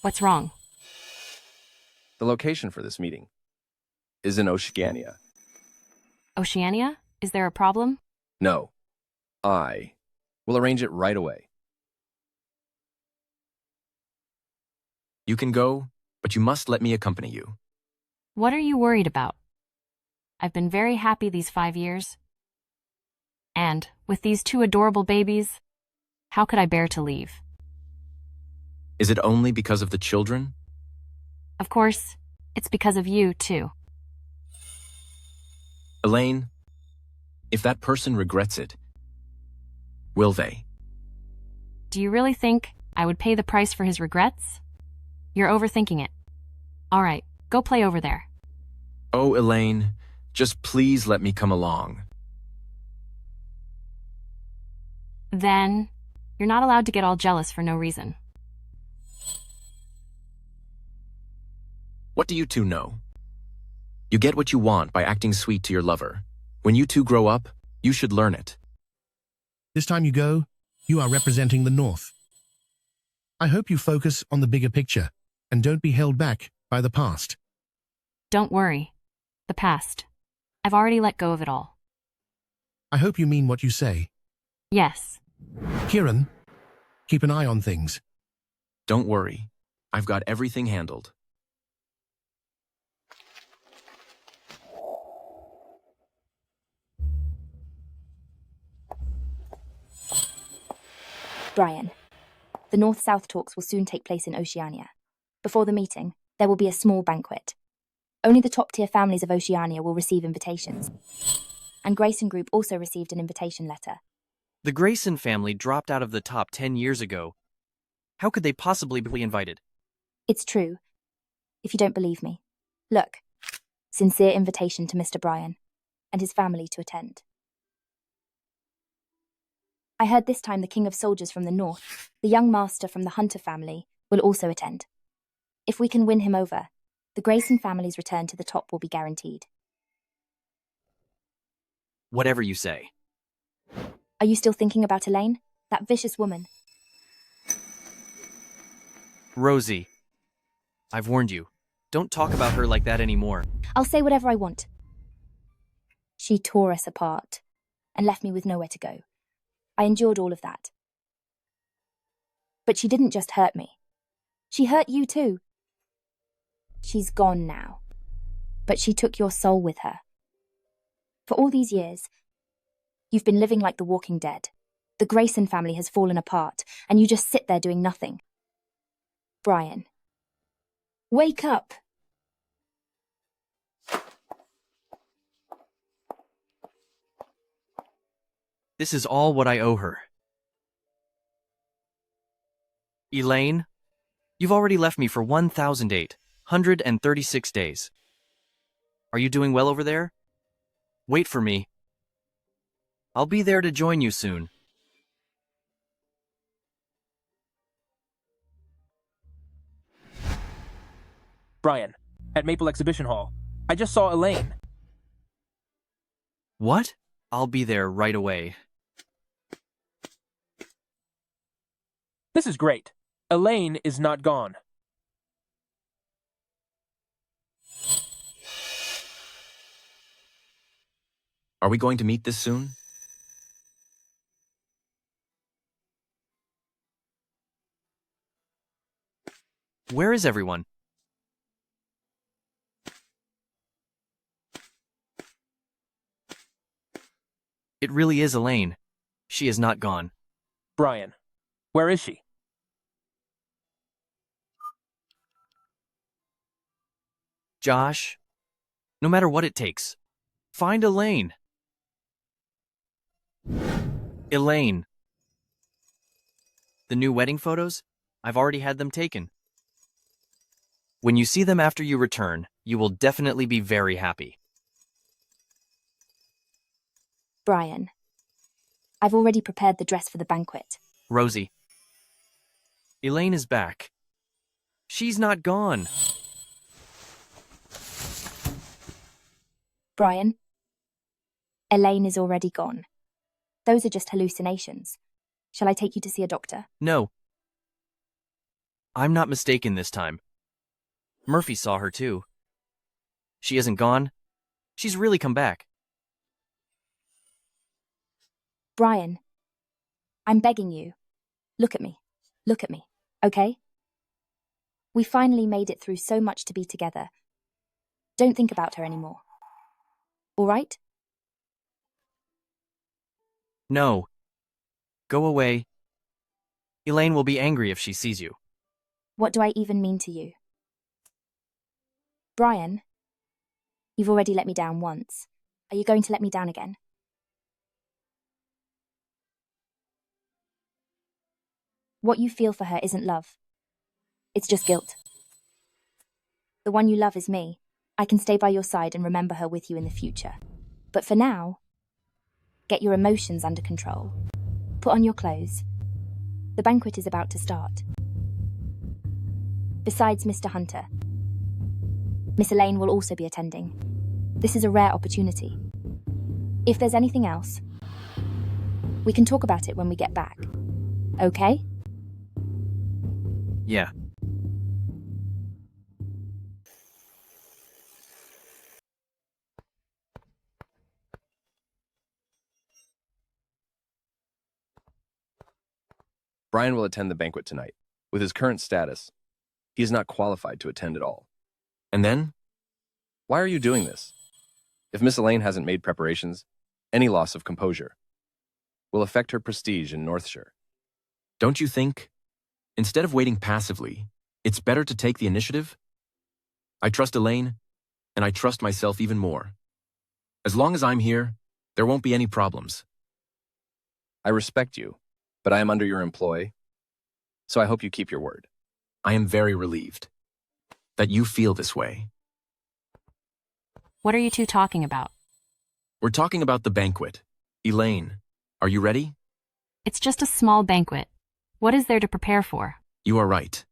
What's wrong? The location for this meeting is in Oceania. Oceania? Is there a problem? No, I will arrange it right away. You can go, but you must let me accompany you. What are you worried about? I've been very happy these 5 years. And, with these 2 adorable babies, how could I bear to leave? Is it only because of the children? Of course, it's because of you, too. Elaine, if that person regrets it, will they? Do you really think I would pay the price for his regrets? You're overthinking it. All right, go play over there. Oh, Elaine, just please let me come along. Then, you're not allowed to get all jealous for no reason. What do you two know? You get what you want by acting sweet to your lover. When you two grow up, you should learn it. This time you go, you are representing the North. I hope you focus on the bigger picture and don't be held back by the past. Don't worry. The past. I've already let go of it all. I hope you mean what you say. Yes. Kieran, keep an eye on things. Don't worry. I've got everything handled. Brian, the North-South talks will soon take place in Oceania. Before the meeting, there will be a small banquet. Only the top-tier families of Oceania will receive invitations. And Grayson Group also received an invitation letter. The Grayson family dropped out of the top 10 years ago. How could they possibly be invited? It's true. If you don't believe me, look. Sincere invitation to Mr. Brian and his family to attend. I heard this time the King of Soldiers from the North, the young master from the Hunter family, will also attend. If we can win him over, the Grayson family's return to the top will be guaranteed. Whatever you say. Are you still thinking about Elaine? That vicious woman? Rosie, I've warned you. Don't talk about her like that anymore. I'll say whatever I want. She tore us apart and left me with nowhere to go. I endured all of that. But she didn't just hurt me. She hurt you too. She's gone now. But she took your soul with her. For all these years, you've been living like the walking dead. The Grayson family has fallen apart, and you just sit there doing nothing. Brian, wake up! This is all what I owe her. Elaine, you've already left me for 1,836 days. Are you doing well over there? Wait for me. I'll be there to join you soon. Brian, at Maple Exhibition Hall. I just saw Elaine. What? I'll be there right away. This is great. Elaine is not gone. Are we going to meet this soon? Where is everyone? It really is Elaine. She is not gone. Brian, where is she? Josh, no matter what it takes, find Elaine. Elaine. The new wedding photos? I've already had them taken. When you see them after you return, you will definitely be very happy. Brian, I've already prepared the dress for the banquet. Rosie. Elaine is back. She's not gone. Brian, Elaine is already gone. Those are just hallucinations. Shall I take you to see a doctor? No. I'm not mistaken this time. Murphy saw her too. She isn't gone. She's really come back. Brian, I'm begging you. Look at me. Look at me, okay? We finally made it through so much to be together. Don't think about her anymore. All right? No. Go away. Elaine will be angry if she sees you. What do I even mean to you? Brian, you've already let me down once. Are you going to let me down again? What you feel for her isn't love. It's just guilt. The one you love is me. I can stay by your side and remember her with you in the future. But for now, get your emotions under control. Put on your clothes. The banquet is about to start. Besides Mr. Hunter, Miss Elaine will also be attending. This is a rare opportunity. If there's anything else, we can talk about it when we get back. Okay? Yeah. Brian will attend the banquet tonight. With his current status, he is not qualified to attend at all. And then? Why are you doing this? If Miss Elaine hasn't made preparations, any loss of composure will affect her prestige in Northshire. Don't you think, instead of waiting passively, it's better to take the initiative? I trust Elaine, and I trust myself even more. As long as I'm here, there won't be any problems. I respect you, but I am under your employ, so I hope you keep your word. I am very relieved that you feel this way. What are you two talking about? We're talking about the banquet. Elaine, are you ready? It's just a small banquet. What is there to prepare for? You are right.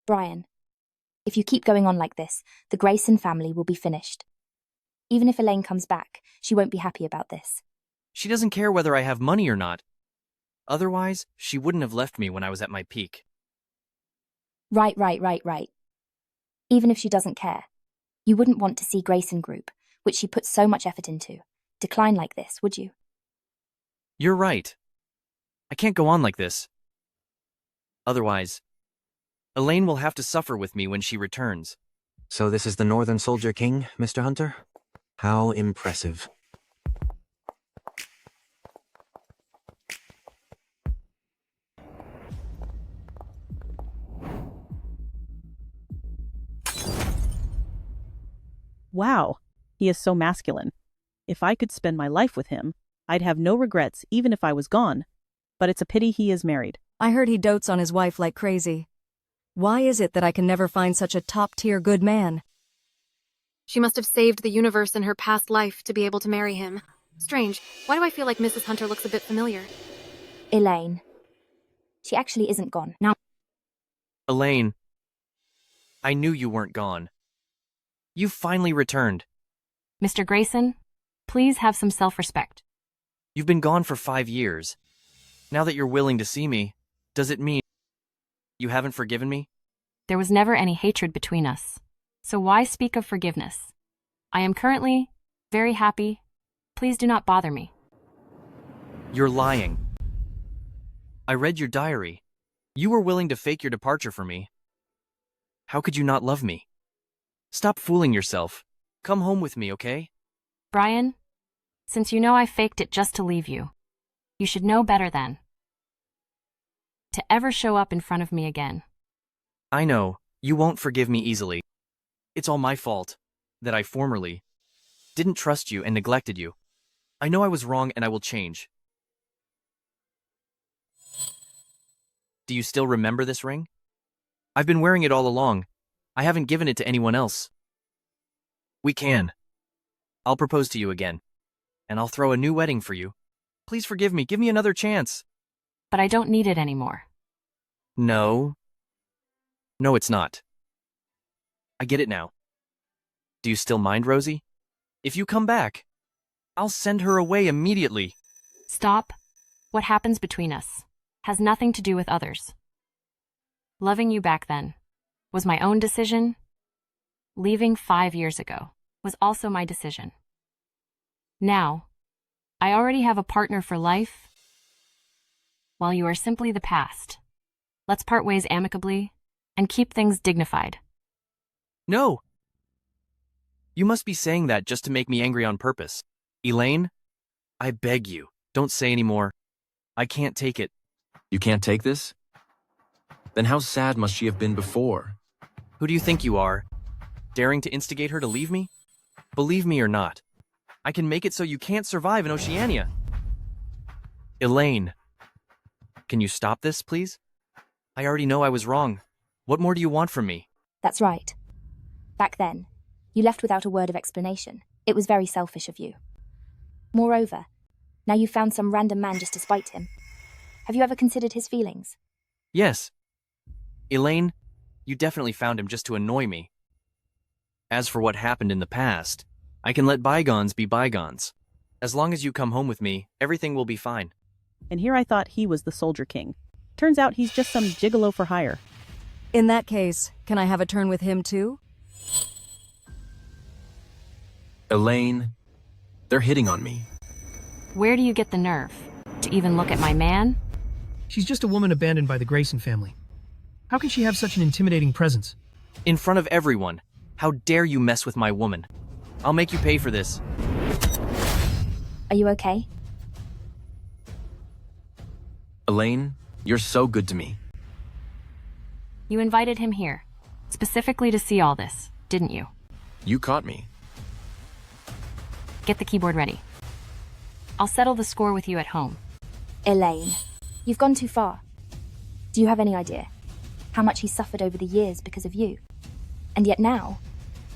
Brian, if you keep going on like this, the Grayson family will be finished. Even if Elaine comes back, she won't be happy about this. She doesn't care whether I have money or not. Otherwise, she wouldn't have left me when I was at my peak. Right. Even if she doesn't care, you wouldn't want to see Grayson Group, which she put so much effort into, decline like this, would you? You're right. I can't go on like this. Otherwise, Elaine will have to suffer with me when she returns. So this is the Northern Soldier King, Mr. Hunter? How impressive. Wow, he is so masculine. If I could spend my life with him, I'd have no regrets even if I was gone. But it's a pity he is married. I heard he dotes on his wife like crazy. Why is it that I can never find such a top-tier good man? She must have saved the universe in her past life to be able to marry him. Strange. Why do I feel like Mrs. Hunter looks a bit familiar? Elaine. She actually isn't gone. Now, Elaine, I knew you weren't gone. You finally returned. Mr. Grayson, please have some self-respect. You've been gone for 5 years. Now that you're willing to see me, does it mean you haven't forgiven me? There was never any hatred between us. So why speak of forgiveness? I am currently very happy. Please do not bother me. You're lying. I read your diary. You were willing to fake your departure for me. How could you not love me? Stop fooling yourself. Come home with me, okay? Brian, since you know I faked it just to leave you, you should know better than to ever show up in front of me again. I know, you won't forgive me easily. It's all my fault that I formerly didn't trust you and neglected you. I know I was wrong and I will change. Do you still remember this ring? I've been wearing it all along. I haven't given it to anyone else. We can. I'll propose to you again, and I'll throw a new wedding for you. Please forgive me. Give me another chance. But I don't need it anymore. No. No, it's not. I get it now. Do you still mind, Rosie? If you come back, I'll send her away immediately. Stop. What happens between us has nothing to do with others. Loving you back then was my own decision. Leaving 5 years ago was also my decision. Now, I already have a partner for life, while you are simply the past. Let's part ways amicably and keep things dignified. No. You must be saying that just to make me angry on purpose. Elaine, I beg you, don't say any more. I can't take it. You can't take this? Then how sad must she have been before? Who do you think you are? Daring to instigate her to leave me? Believe me or not, I can make it so you can't survive in Oceania. Elaine, can you stop this, please? I already know I was wrong. What more do you want from me? That's right. Back then, you left without a word of explanation. It was very selfish of you. Moreover, now you've found some random man just to spite him. Have you ever considered his feelings? Yes. Elaine, you definitely found him just to annoy me. As for what happened in the past, I can let bygones be bygones. As long as you come home with me, everything will be fine. And here I thought he was the Soldier King. Turns out he's just some gigolo for hire. In that case, can I have a turn with him too? Elaine, they're hitting on me. Where do you get the nerve to even look at my man? She's just a woman abandoned by the Grayson family. How can she have such an intimidating presence? In front of everyone, how dare you mess with my woman? I'll make you pay for this. Are you okay? Elaine, you're so good to me. You invited him here, specifically to see all this, didn't you? You caught me. Get the keyboard ready. I'll settle the score with you at home. Elaine, you've gone too far. Do you have any idea how much he's suffered over the years because of you? And yet now,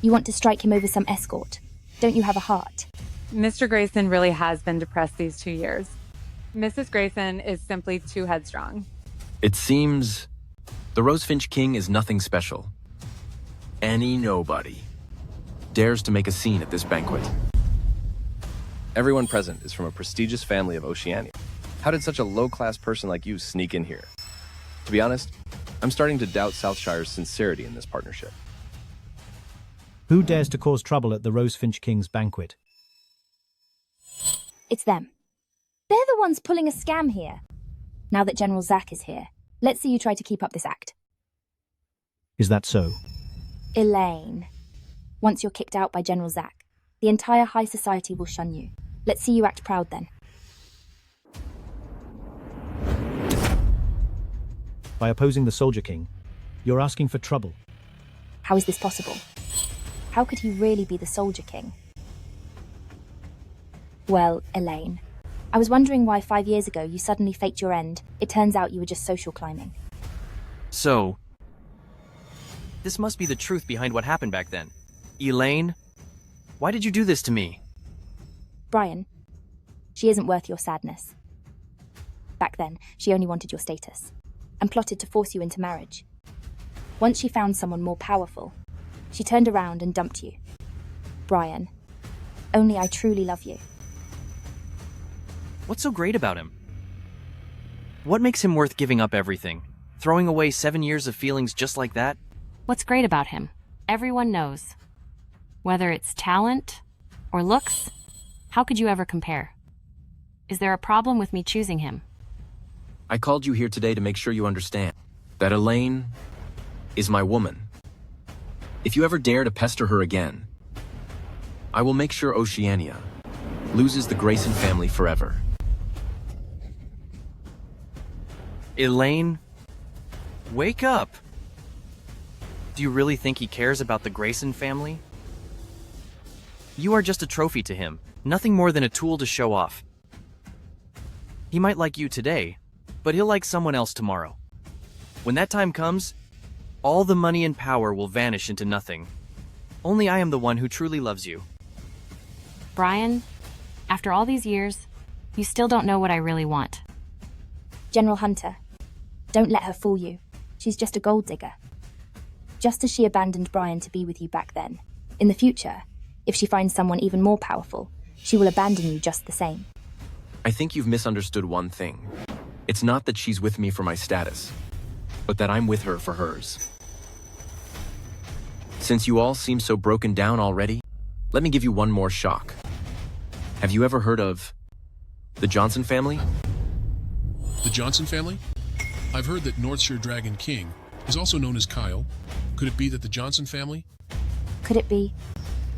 you want to strike him over some escort. Don't you have a heart? Mr. Grayson really has been depressed these 2 years. Mrs. Grayson is simply too headstrong. It seems the Rosefinch King is nothing special. Any nobody dares to make a scene at this banquet. Everyone present is from a prestigious family of Oceania. How did such a low-class person like you sneak in here? To be honest, I'm starting to doubt Southshire's sincerity in this partnership. Who dares to cause trouble at the Rosefinch King's banquet? It's them. They're the ones pulling a scam here. Now that General Zack is here, let's see you try to keep up this act. Is that so? Elaine, once you're kicked out by General Zack, the entire high society will shun you. Let's see you act proud then. By opposing the Soldier King, you're asking for trouble. How is this possible? How could he really be the Soldier King? Well, Elaine, I was wondering why 5 years ago you suddenly faked your end. It turns out you were just social climbing. So, this must be the truth behind what happened back then. Elaine, why did you do this to me? Brian, she isn't worth your sadness. Back then, she only wanted your status, and plotted to force you into marriage. Once she found someone more powerful, she turned around and dumped you. Brian, only I truly love you. What's so great about him? What makes him worth giving up everything? Throwing away 7 years of feelings just like that? What's great about him? Everyone knows. Whether it's talent or looks, how could you ever compare? Is there a problem with me choosing him? I called you here today to make sure you understand that Elaine is my woman. If you ever dare to pester her again, I will make sure Oceania loses the Grayson family forever. Elaine, wake up! Do you really think he cares about the Grayson family? You are just a trophy to him, nothing more than a tool to show off. He might like you today, but he'll like someone else tomorrow. When that time comes, all the money and power will vanish into nothing. Only I am the one who truly loves you. Brian, after all these years, you still don't know what I really want. General Hunter, don't let her fool you. She's just a gold digger. Just as she abandoned Brian to be with you back then, In the future, if she finds someone even more powerful, she will abandon you just the same. I think you've misunderstood one thing. It's not that she's with me for my status, but that I'm with her for hers. Since you all seem so broken down already, let me give you one more shock. Have you ever heard of the Johnson family? The Johnson family? I've heard that Northshire Dragon King is also known as Kyle. Could it be that the Johnson family? Could it be?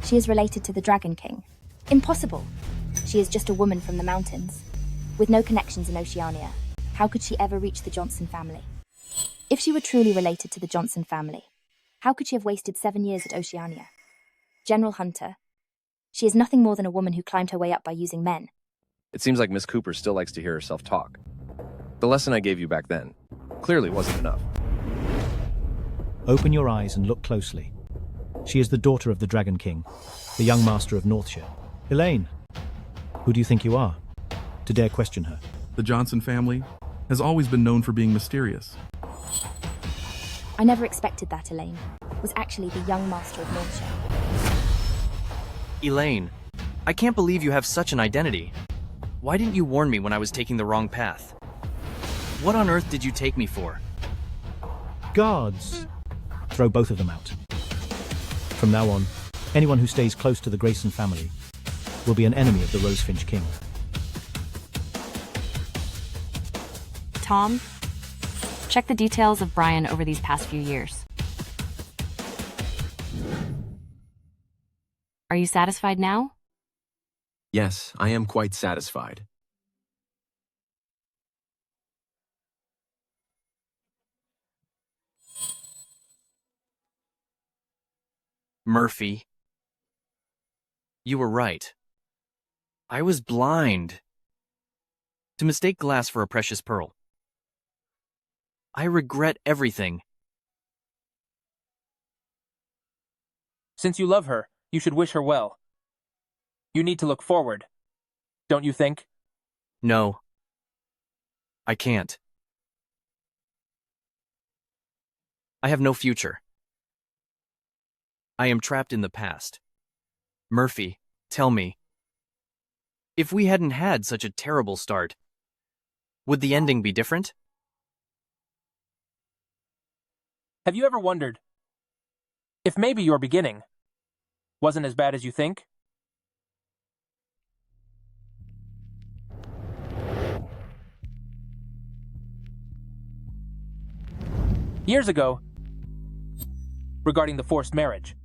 She is related to the Dragon King. Impossible! She is just a woman from the mountains. With no connections in Oceania, how could she ever reach the Johnson family? If she were truly related to the Johnson family, how could she have wasted 7 years at Oceania? General Hunter, she is nothing more than a woman who climbed her way up by using men. It seems like Miss Cooper still likes to hear herself talk. The lesson I gave you back then clearly wasn't enough. Open your eyes and look closely. She is the daughter of the Dragon King, the young master of Northshire. Elaine, who do you think you are, to dare question her? The Johnson family has always been known for being mysterious. I never expected that Elaine was actually the young master of Northshire. Elaine, I can't believe you have such an identity. Why didn't you warn me when I was taking the wrong path? What on earth did you take me for? Guards! Throw both of them out. From now on, anyone who stays close to the Grayson family will be an enemy of the Rosefinch King. Tom, check the details of Brian over these past few years. Are you satisfied now? Yes, I am quite satisfied. Murphy, you were right. I was blind. To mistake glass for a precious pearl. I regret everything. Since you love her, you should wish her well. You need to look forward, don't you think? No. I can't. I have no future. I am trapped in the past. Murphy, tell me. If we hadn't had such a terrible start, would the ending be different? Have you ever wondered if maybe your beginning wasn't as bad as you think? Years ago, regarding the forced marriage,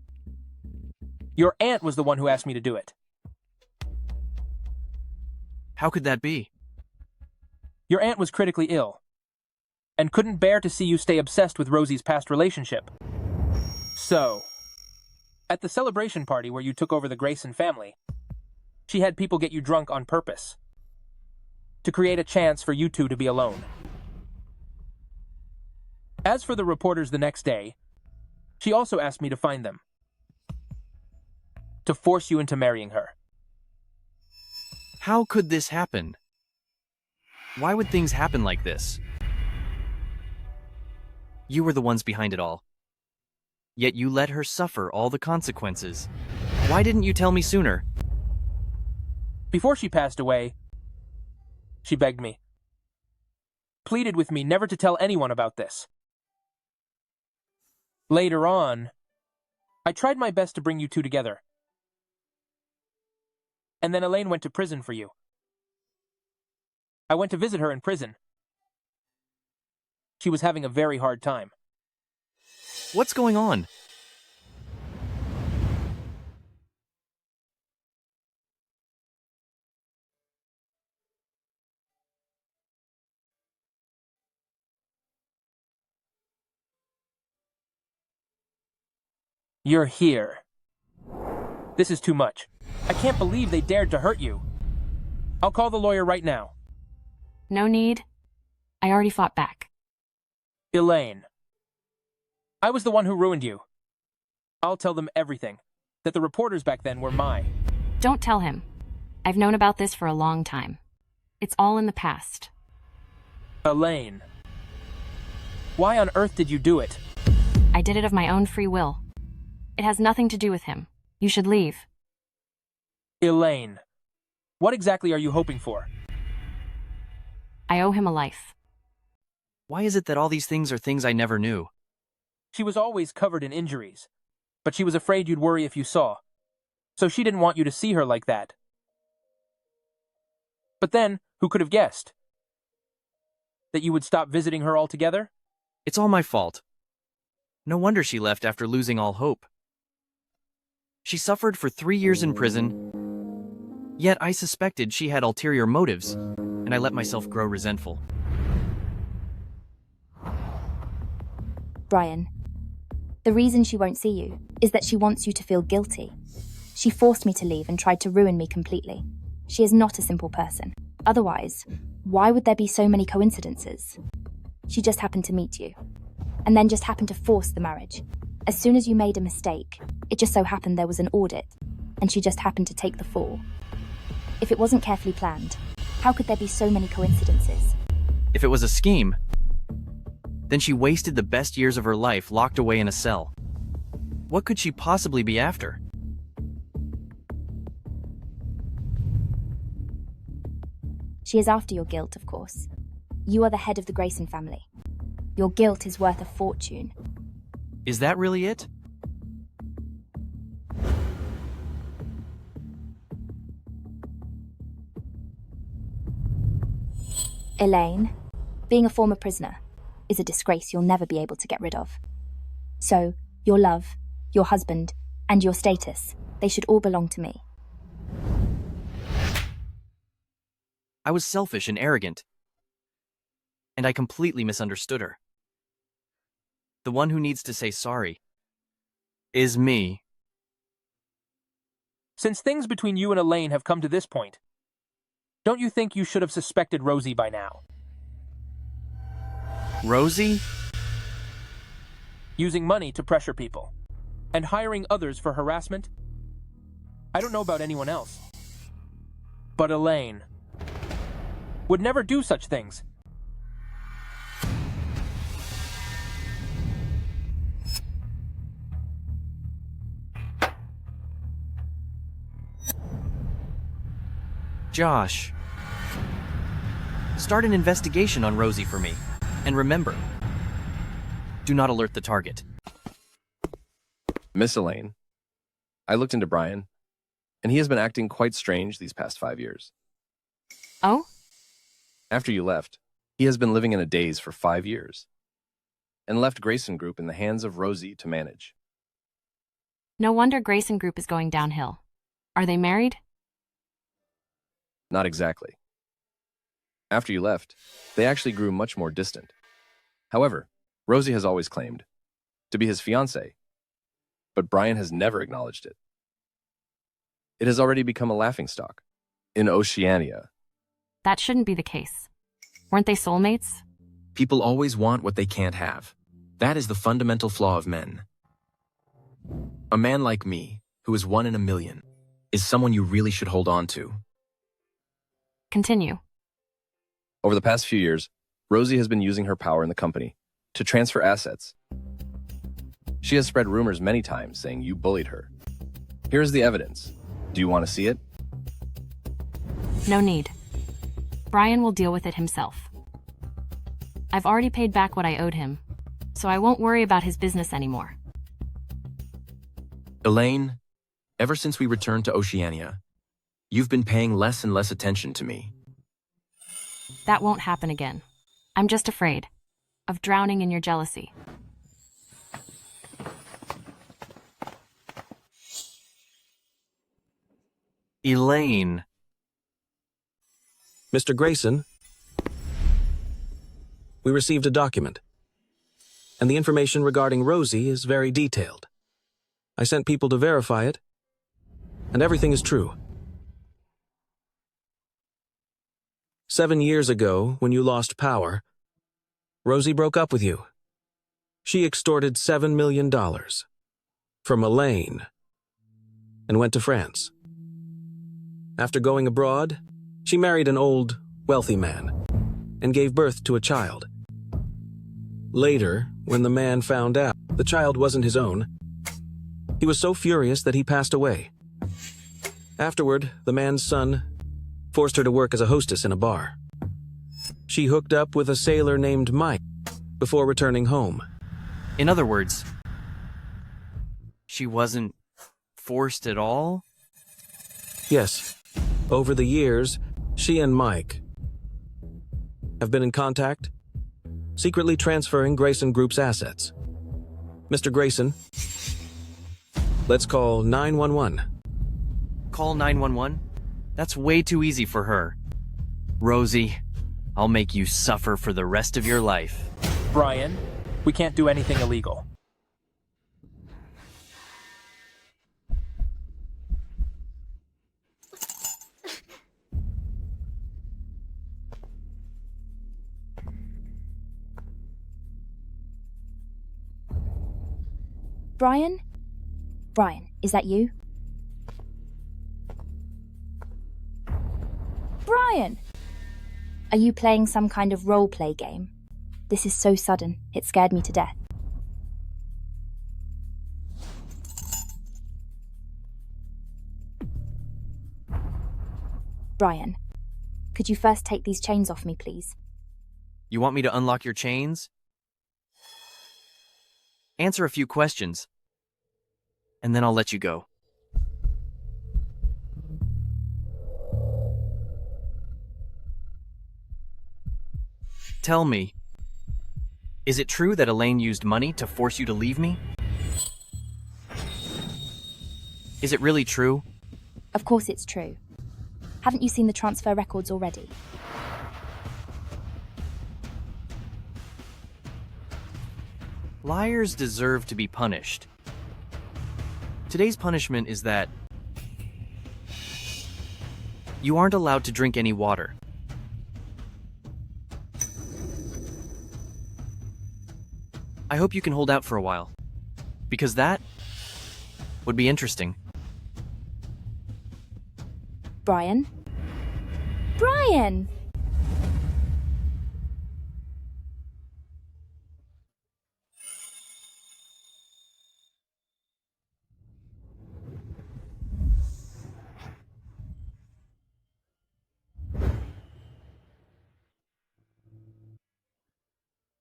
your aunt was the one who asked me to do it. How could that be? Your aunt was critically ill and couldn't bear to see you stay obsessed with Rosie's past relationship. So, at the celebration party where you took over the Grayson family, she had people get you drunk on purpose to create a chance for you two to be alone. As for the reporters the next day, she also asked me to find them, to force you into marrying her. How could this happen? Why would things happen like this? You were the ones behind it all. Yet you let her suffer all the consequences. Why didn't you tell me sooner? Before she passed away, she begged me, pleaded with me never to tell anyone about this. Later on, I tried my best to bring you two together. And then Elaine went to prison for you. I went to visit her in prison. She was having a very hard time. What's going on? You're here. This is too much. I can't believe they dared to hurt you. I'll call the lawyer right now. No need. I already fought back. Elaine. I was the one who ruined you. I'll tell them everything. That the reporters back then were mine. Don't tell him. I've known about this for a long time. It's all in the past. Elaine. Why on earth did you do it? I did it of my own free will. It has nothing to do with him. You should leave. Elaine, what exactly are you hoping for? I owe him a life. Why is it that all these things are things I never knew? She was always covered in injuries, but she was afraid you'd worry if you saw. So she didn't want you to see her like that. But then, who could have guessed? That you would stop visiting her altogether? It's all my fault. No wonder she left after losing all hope. She suffered for 3 years in prison, yet I suspected she had ulterior motives, and I let myself grow resentful. Brian, the reason she won't see you is that she wants you to feel guilty. She forced me to leave and tried to ruin me completely. She is not a simple person. Otherwise, why would there be so many coincidences? She just happened to meet you, and then just happened to force the marriage. As soon as you made a mistake, it just so happened there was an audit, and she just happened to take the fall. If it wasn't carefully planned, how could there be so many coincidences? If it was a scheme, then she wasted the best years of her life locked away in a cell. What could she possibly be after? She is after your guilt, of course. You are the head of the Grayson family. Your guilt is worth a fortune. Is that really it? Elaine, being a former prisoner is a disgrace you'll never be able to get rid of. So, your love, your husband, and your status, they should all belong to me. I was selfish and arrogant, and I completely misunderstood her. The one who needs to say sorry is me. Since things between you and Elaine have come to this point, don't you think you should have suspected Rosie by now? Rosie? Using money to pressure people, and hiring others for harassment? I don't know about anyone else, but Elaine would never do such things. Josh, start an investigation on Rosie for me. And remember, do not alert the target. Miss Elaine, I looked into Brian, and he has been acting quite strange these past 5 years. Oh? After you left, he has been living in a daze for 5 years, and left Grayson Group in the hands of Rosie to manage. No wonder Grayson Group is going downhill. Are they married? Not exactly. After you left, they actually grew much more distant. However, Rosie has always claimed to be his fiancée, but Brian has never acknowledged it. It has already become a laughingstock in Oceania. That shouldn't be the case. Weren't they soulmates? People always want what they can't have. That is the fundamental flaw of men. A man like me, who is 1 in a million, is someone you really should hold on to. Continue. Over the past few years, Rosie has been using her power in the company to transfer assets. She has spread rumors many times saying you bullied her. Here is the evidence. Do you want to see it? No need. Brian will deal with it himself. I've already paid back what I owed him, so I won't worry about his business anymore. Elaine, ever since we returned to Oceania, you've been paying less and less attention to me. That won't happen again. I'm just afraid of drowning in your jealousy. Elaine. Mr. Grayson, we received a document, and the information regarding Rosie is very detailed. I sent people to verify it, and everything is true. 7 years ago, when you lost power, Rosie broke up with you. She extorted $7 million from Elaine and went to France. After going abroad, she married an old, wealthy man and gave birth to a child. Later, when the man found out the child wasn't his own, He was so furious that he passed away. Afterward, the man's son forced her to work as a hostess in a bar. She hooked up with a sailor named Mike before returning home. In other words, she wasn't forced at all? Yes. Over the years, she and Mike have been in contact, secretly transferring Grayson Group's assets. Mr. Grayson, let's call 911. Call 911? That's way too easy for her. Rosie, I'll make you suffer for the rest of your life. Brian, we can't do anything illegal. Brian? Brian, is that you? Brian! Are you playing some kind of role-play game? This is so sudden, it scared me to death. Brian, could you first take these chains off me, please? You want me to unlock your chains? Answer a few questions, and then I'll let you go. Tell me, is it true that Elaine used money to force you to leave me? Is it really true? Of course it's true. Haven't you seen the transfer records already? Liars deserve to be punished. Today's punishment is that you aren't allowed to drink any water. I hope you can hold out for a while, because that would be interesting. Brian? Brian!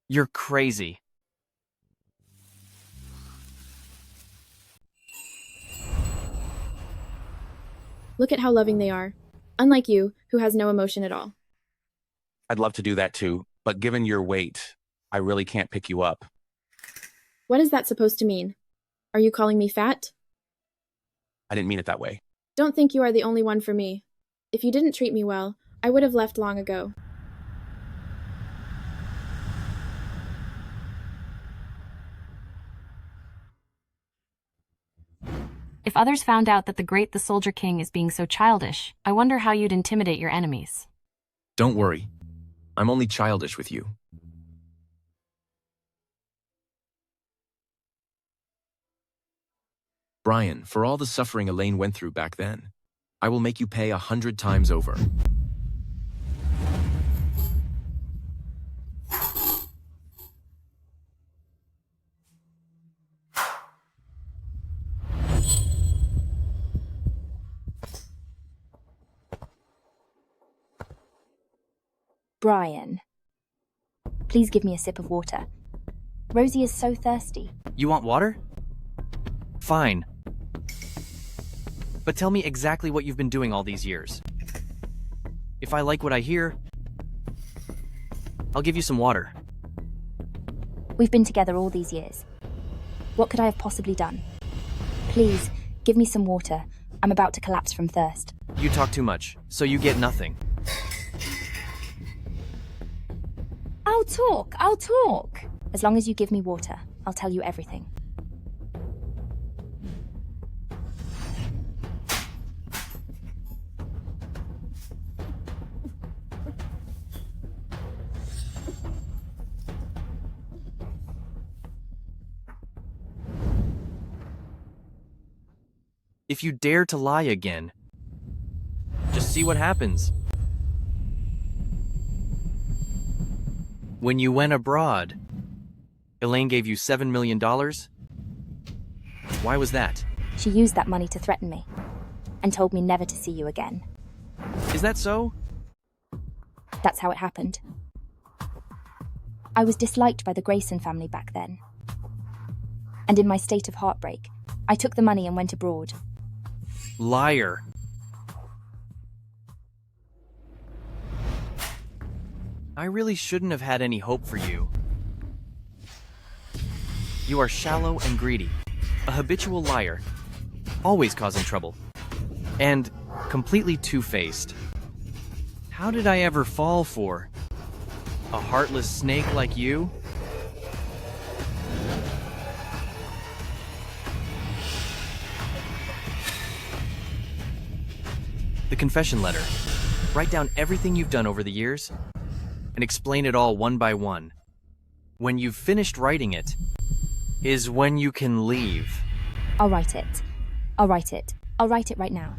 You're crazy. Look at how loving they are. Unlike you, who has no emotion at all. I'd love to do that too, but given your weight, I really can't pick you up. What is that supposed to mean? Are you calling me fat? I didn't mean it that way. Don't think you are the only one for me. If you didn't treat me well, I would have left long ago. If others found out that the Soldier King is being so childish, I wonder how you'd intimidate your enemies. Don't worry. I'm only childish with you. Brian, for all the suffering Elaine went through back then, I will make you pay 100 times over. Brian, please give me a sip of water. Rosie is so thirsty. You want water? Fine. But tell me exactly what you've been doing all these years. If I like what I hear, I'll give you some water. We've been together all these years. What could I have possibly done? Please, give me some water. I'm about to collapse from thirst. You talk too much, so you get nothing. I'll talk. As long as you give me water, I'll tell you everything. If you dare to lie again, just see what happens. When you went abroad, Elaine gave you $7 million? Why was that? She used that money to threaten me and told me never to see you again. Is that so? That's how it happened. I was disliked by the Grayson family back then. And in my state of heartbreak, I took the money and went abroad. Liar. I really shouldn't have had any hope for you. You are shallow and greedy, a habitual liar, always causing trouble, and completely two-faced. How did I ever fall for a heartless snake like you? The confession letter. Write down everything you've done over the years and explain it all one by one. When you've finished writing it, is when you can leave. I'll write it. I'll write it. I'll write it right now.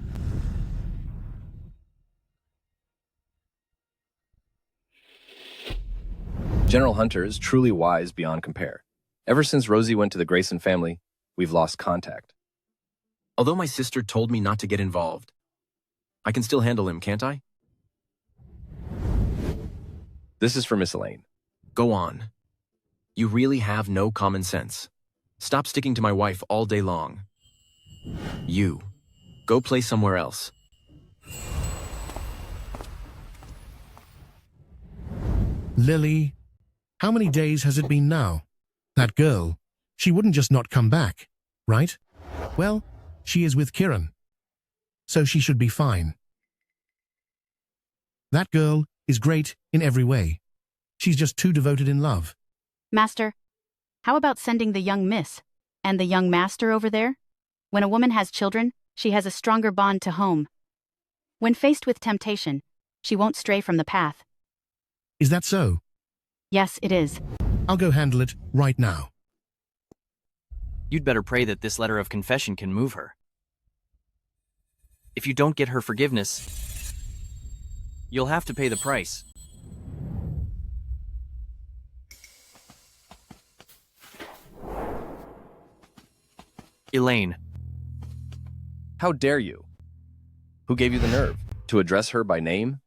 General Hunter is truly wise beyond compare. Ever since Rosie went to the Grayson family, we've lost contact. Although my sister told me not to get involved, I can still handle him, can't I? This is for Miss Elaine. Go on. You really have no common sense. Stop sticking to my wife all day long. You. Go play somewhere else. Lily, how many days has it been now? That girl, she wouldn't just not come back, right? Well, she is with Kiran, so she should be fine. That girl is great in every way. She's just too devoted in love. Master, how about sending the young miss and the young master over there? When a woman has children, she has a stronger bond to home. When faced with temptation, she won't stray from the path. Is that so? Yes, it is. I'll go handle it right now. You'd better pray that this letter of confession can move her. If you don't get her forgiveness, you'll have to pay the price. Elaine. How dare you? Who gave you the nerve to address her by name?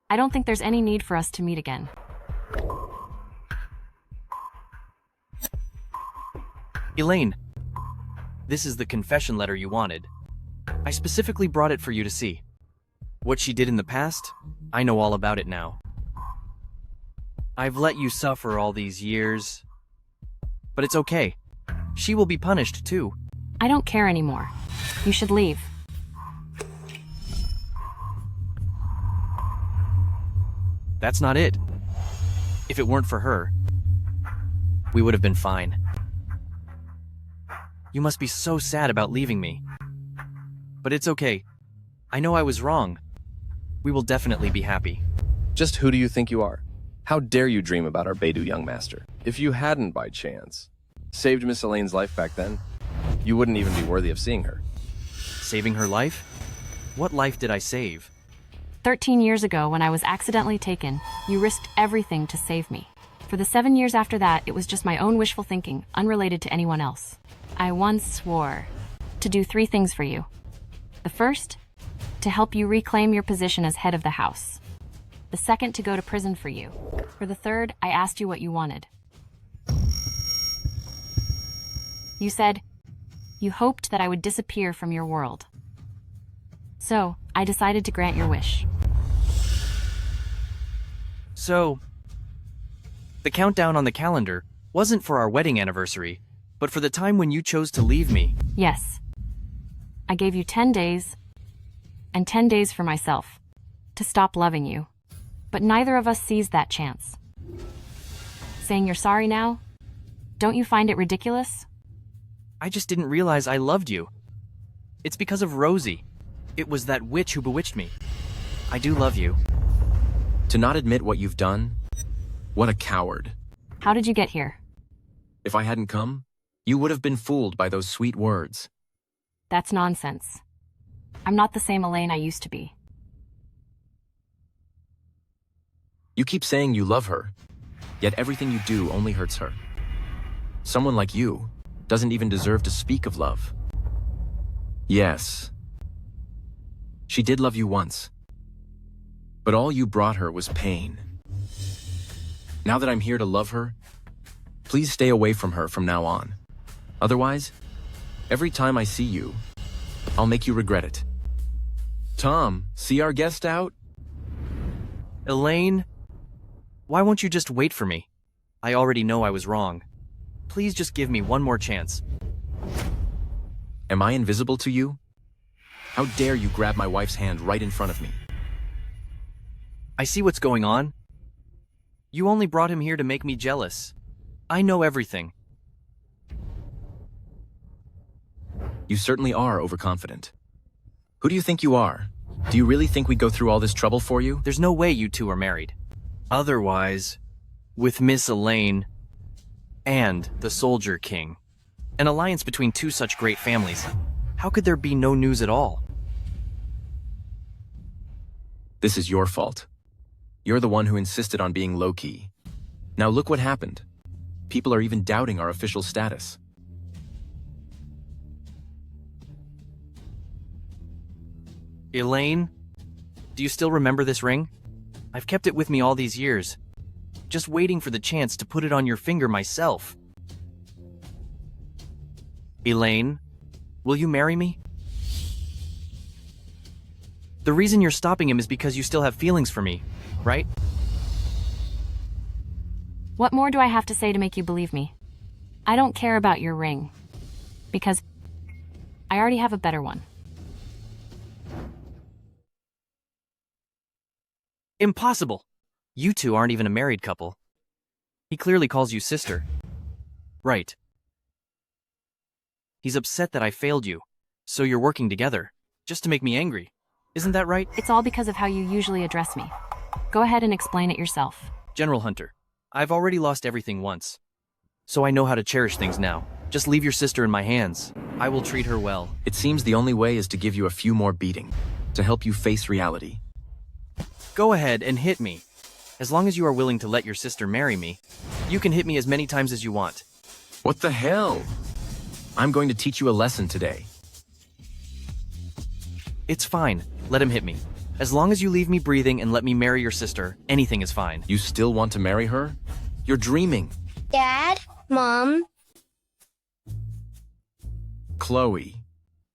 I don't think there's any need for us to meet again. Elaine, this is the confession letter you wanted. I specifically brought it for you to see. What she did in the past, I know all about it now. I've let you suffer all these years, but it's okay. She will be punished too. I don't care anymore. You should leave. That's not it. If it weren't for her, we would have been fine. You must be so sad about leaving me. But it's okay. I know I was wrong. We will definitely be happy. Just who do you think you are? How dare you dream about our Beidou young master? If you hadn't, by chance, saved Miss Elaine's life back then, you wouldn't even be worthy of seeing her. Saving her life? What life did I save? 13 years ago, when I was accidentally taken, you risked everything to save me. For the 7 years after that, it was just my own wishful thinking, unrelated to anyone else. I once swore to do 3 things for you. The first, to help you reclaim your position as head of the house. The second, to go to prison for you. For the third, I asked you what you wanted. You said you hoped that I would disappear from your world. So, I decided to grant your wish. So, the countdown on the calendar wasn't for our wedding anniversary, but for the time when you chose to leave me. Yes. I gave you 10 days, and 10 days for myself, to stop loving you. But neither of us seized that chance. Saying you're sorry now? Don't you find it ridiculous? I just didn't realize I loved you. It's because of Rosie. It was that witch who bewitched me. I do love you. To not admit what you've done? What a coward. How did you get here? If I hadn't come, you would have been fooled by those sweet words. That's nonsense. I'm not the same Elaine I used to be. You keep saying you love her, yet everything you do only hurts her. Someone like you doesn't even deserve to speak of love. Yes, she did love you once, but all you brought her was pain. Now that I'm here to love her, please stay away from her from now on. Otherwise, every time I see you, I'll make you regret it. Tom, see our guest out? Elaine, why won't you just wait for me? I already know I was wrong. Please just give me one more chance. Am I invisible to you? How dare you grab my wife's hand right in front of me? I see what's going on. You only brought him here to make me jealous. I know everything. You certainly are overconfident. Who do you think you are? Do you really think we'd go through all this trouble for you? There's no way you two are married. Otherwise, with Miss Elaine and the Soldier King, an alliance between two such great families, how could there be no news at all? This is your fault. You're the one who insisted on being low-key. Now look what happened. People are even doubting our official status. Elaine, do you still remember this ring? I've kept it with me all these years, just waiting for the chance to put it on your finger myself. Elaine, will you marry me? The reason you're stopping him is because you still have feelings for me, right? What more do I have to say to make you believe me? I don't care about your ring, because I already have a better one. Impossible! You two aren't even a married couple. He clearly calls you sister. Right. He's upset that I failed you, so you're working together, just to make me angry. Isn't that right? It's all because of how you usually address me. Go ahead and explain it yourself. General Hunter, I've already lost everything once, so I know how to cherish things now. Just leave your sister in my hands. I will treat her well. It seems the only way is to give you a few more beating, to help you face reality. Go ahead and hit me. As long as you are willing to let your sister marry me, you can hit me as many times as you want. What the hell? I'm going to teach you a lesson today. It's fine. Let him hit me. As long as you leave me breathing and let me marry your sister, anything is fine. You still want to marry her? You're dreaming. Dad? Mom? Chloe.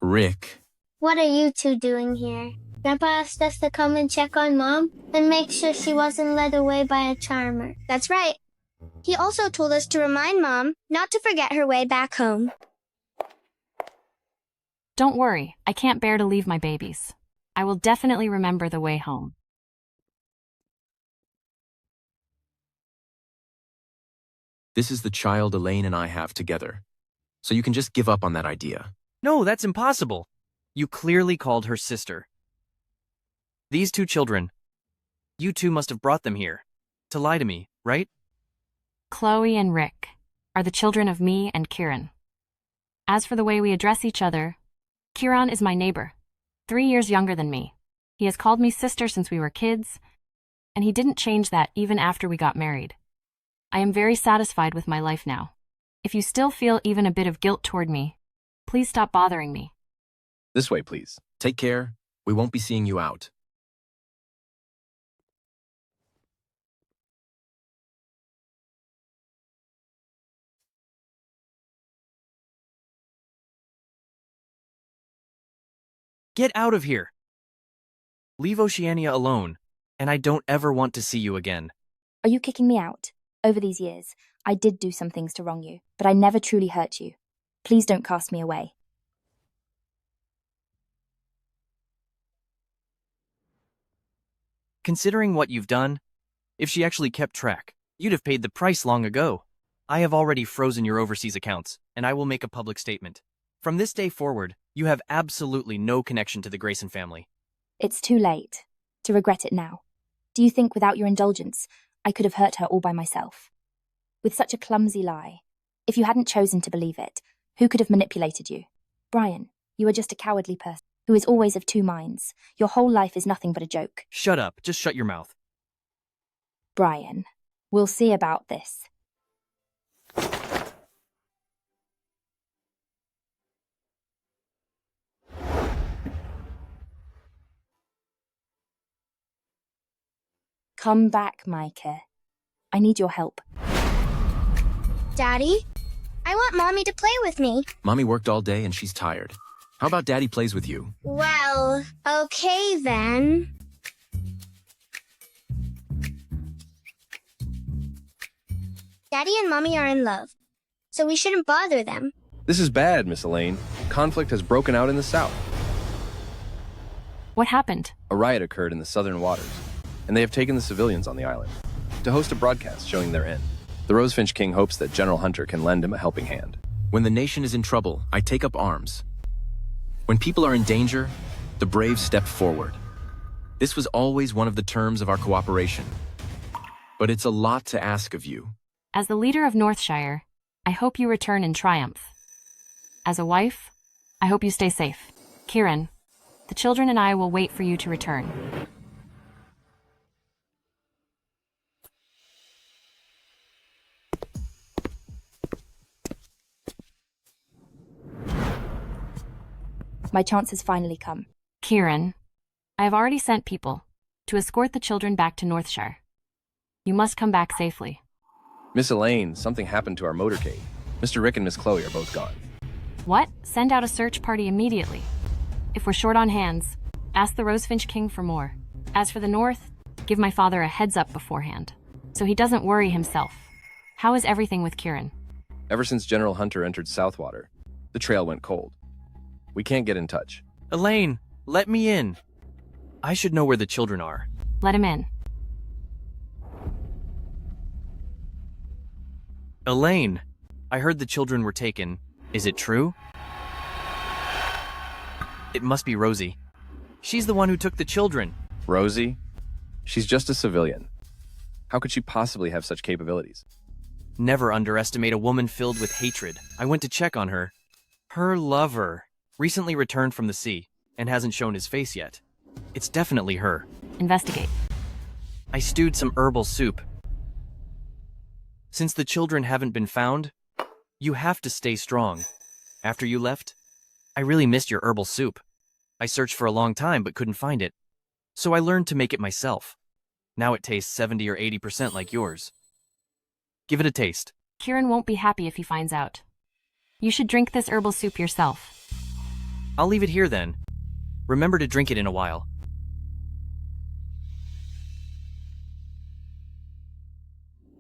Rick. What are you two doing here? Grandpa asked us to come and check on Mom and make sure she wasn't led away by a charmer. That's right. He also told us to remind Mom not to forget her way back home. Don't worry, I can't bear to leave my babies. I will definitely remember the way home. This is the child Elaine and I have together. So you can just give up on that idea. No, that's impossible. You clearly called her sister. These two children, you two must have brought them here to lie to me, right? Chloe and Rick are the children of me and Kieran. As for the way we address each other, Kieran is my neighbor, 3 years younger than me. He has called me sister since we were kids, and he didn't change that even after we got married. I am very satisfied with my life now. If you still feel even a bit of guilt toward me, please stop bothering me. This way, please. Take care. We won't be seeing you out. Get out of here! Leave Oceania alone, and I don't ever want to see you again. Are you kicking me out? Over these years, I did do some things to wrong you, but I never truly hurt you. Please don't cast me away. Considering what you've done, if she actually kept track, you'd have paid the price long ago. I have already frozen your overseas accounts, and I will make a public statement. From this day forward, you have absolutely no connection to the Grayson family. It's too late to regret it now. Do you think without your indulgence, I could have hurt her all by myself? With such a clumsy lie, if you hadn't chosen to believe it, who could have manipulated you? Brian, you are just a cowardly person who is always of two minds. Your whole life is nothing but a joke. Shut up. Just shut your mouth. Brian, we'll see about this. Come back, Micah. I need your help. Daddy, I want Mommy to play with me. Mommy worked all day and she's tired. How about Daddy plays with you? Well, okay then. Daddy and Mommy are in love, so we shouldn't bother them. This is bad, Miss Elaine. Conflict has broken out in the south. What happened? A riot occurred in the southern waters, and they have taken the civilians on the island to host a broadcast showing their end. The Rosefinch King hopes that General Hunter can lend him a helping hand. When the nation is in trouble, I take up arms. When people are in danger, the brave step forward. This was always one of the terms of our cooperation. But it's a lot to ask of you. As the leader of Northshire, I hope you return in triumph. As a wife, I hope you stay safe. Kieran, the children and I will wait for you to return. My chance has finally come. Kieran, I have already sent people to escort the children back to Northshire. You must come back safely. Miss Elaine, something happened to our motorcade. Mr. Rick and Miss Chloe are both gone. What? Send out a search party immediately. If we're short on hands, ask the Rosefinch King for more. As for the North, give my father a heads up beforehand, so he doesn't worry himself. How is everything with Kieran? Ever since General Hunter entered Southwater, the trail went cold. We can't get in touch. Elaine, let me in. I should know where the children are. Let him in. Elaine, I heard the children were taken. Is it true? It must be Rosie. She's the one who took the children. Rosie? She's just a civilian. How could she possibly have such capabilities? Never underestimate a woman filled with hatred. I went to check on her. Her lover recently returned from the sea and hasn't shown his face yet. It's definitely her. Investigate. I stewed some herbal soup. Since the children haven't been found, you have to stay strong. After you left, I really missed your herbal soup. I searched for a long time but couldn't find it. So I learned to make it myself. Now it tastes 70 or 80% like yours. Give it a taste. Kieran won't be happy if he finds out. You should drink this herbal soup yourself. I'll leave it here then. Remember to drink it in a while.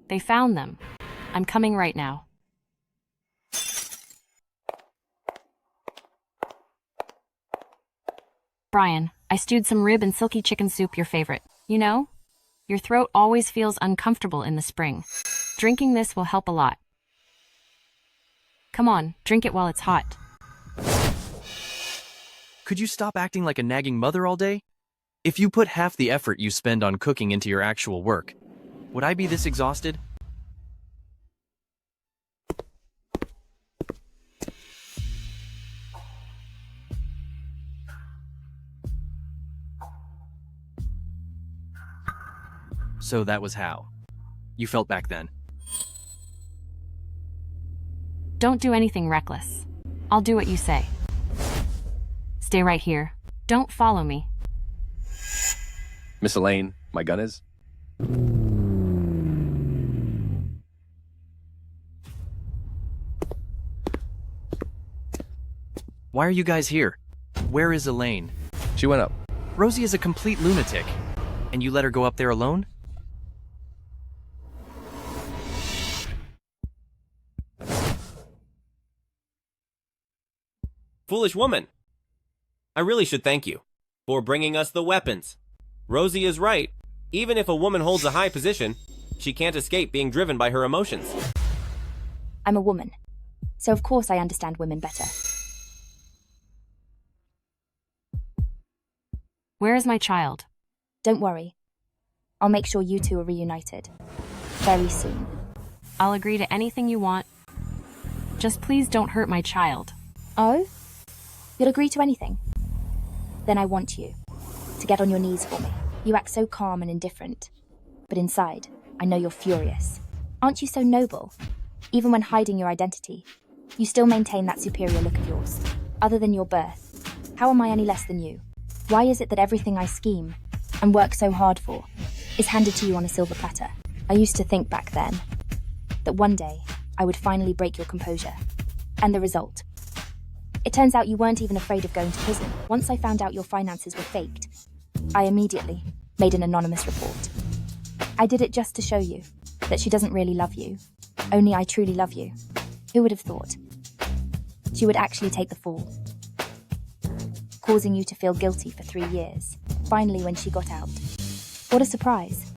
They found them. I'm coming right now. Brian, I stewed some rib and silky chicken soup, your favorite. You know, your throat always feels uncomfortable in the spring. Drinking this will help a lot. Come on, drink it while it's hot. Could you stop acting like a nagging mother all day? If you put half the effort you spend on cooking into your actual work, would I be this exhausted? So that was how you felt back then. Don't do anything reckless. I'll do what you say. Stay right here. Don't follow me. Miss Elaine, my gun is? Why are you guys here? Where is Elaine? She went up. Rosie is a complete lunatic. And you let her go up there alone? Foolish woman. I really should thank you for bringing us the weapons. Rosie is right. Even if a woman holds a high position, she can't escape being driven by her emotions. I'm a woman, so of course I understand women better. Where is my child? Don't worry. I'll make sure you two are reunited. Very soon. I'll agree to anything you want. Just please don't hurt my child. Oh? You'll agree to anything? Then I want you to get on your knees for me. You act so calm and indifferent. But inside, I know you're furious. Aren't you so noble? Even when hiding your identity, you still maintain that superior look of yours. Other than your birth, how am I any less than you? Why is it that everything I scheme and work so hard for is handed to you on a silver platter. I used to think back then that one day I would finally break your composure. And the result? It turns out you weren't even afraid of going to prison. Once I found out your finances were faked, I immediately made an anonymous report. I did it just to show you that she doesn't really love you. Only I truly love you. Who would have thought? She would actually take the fall, causing you to feel guilty for 3 years. Finally, when she got out, what a surprise.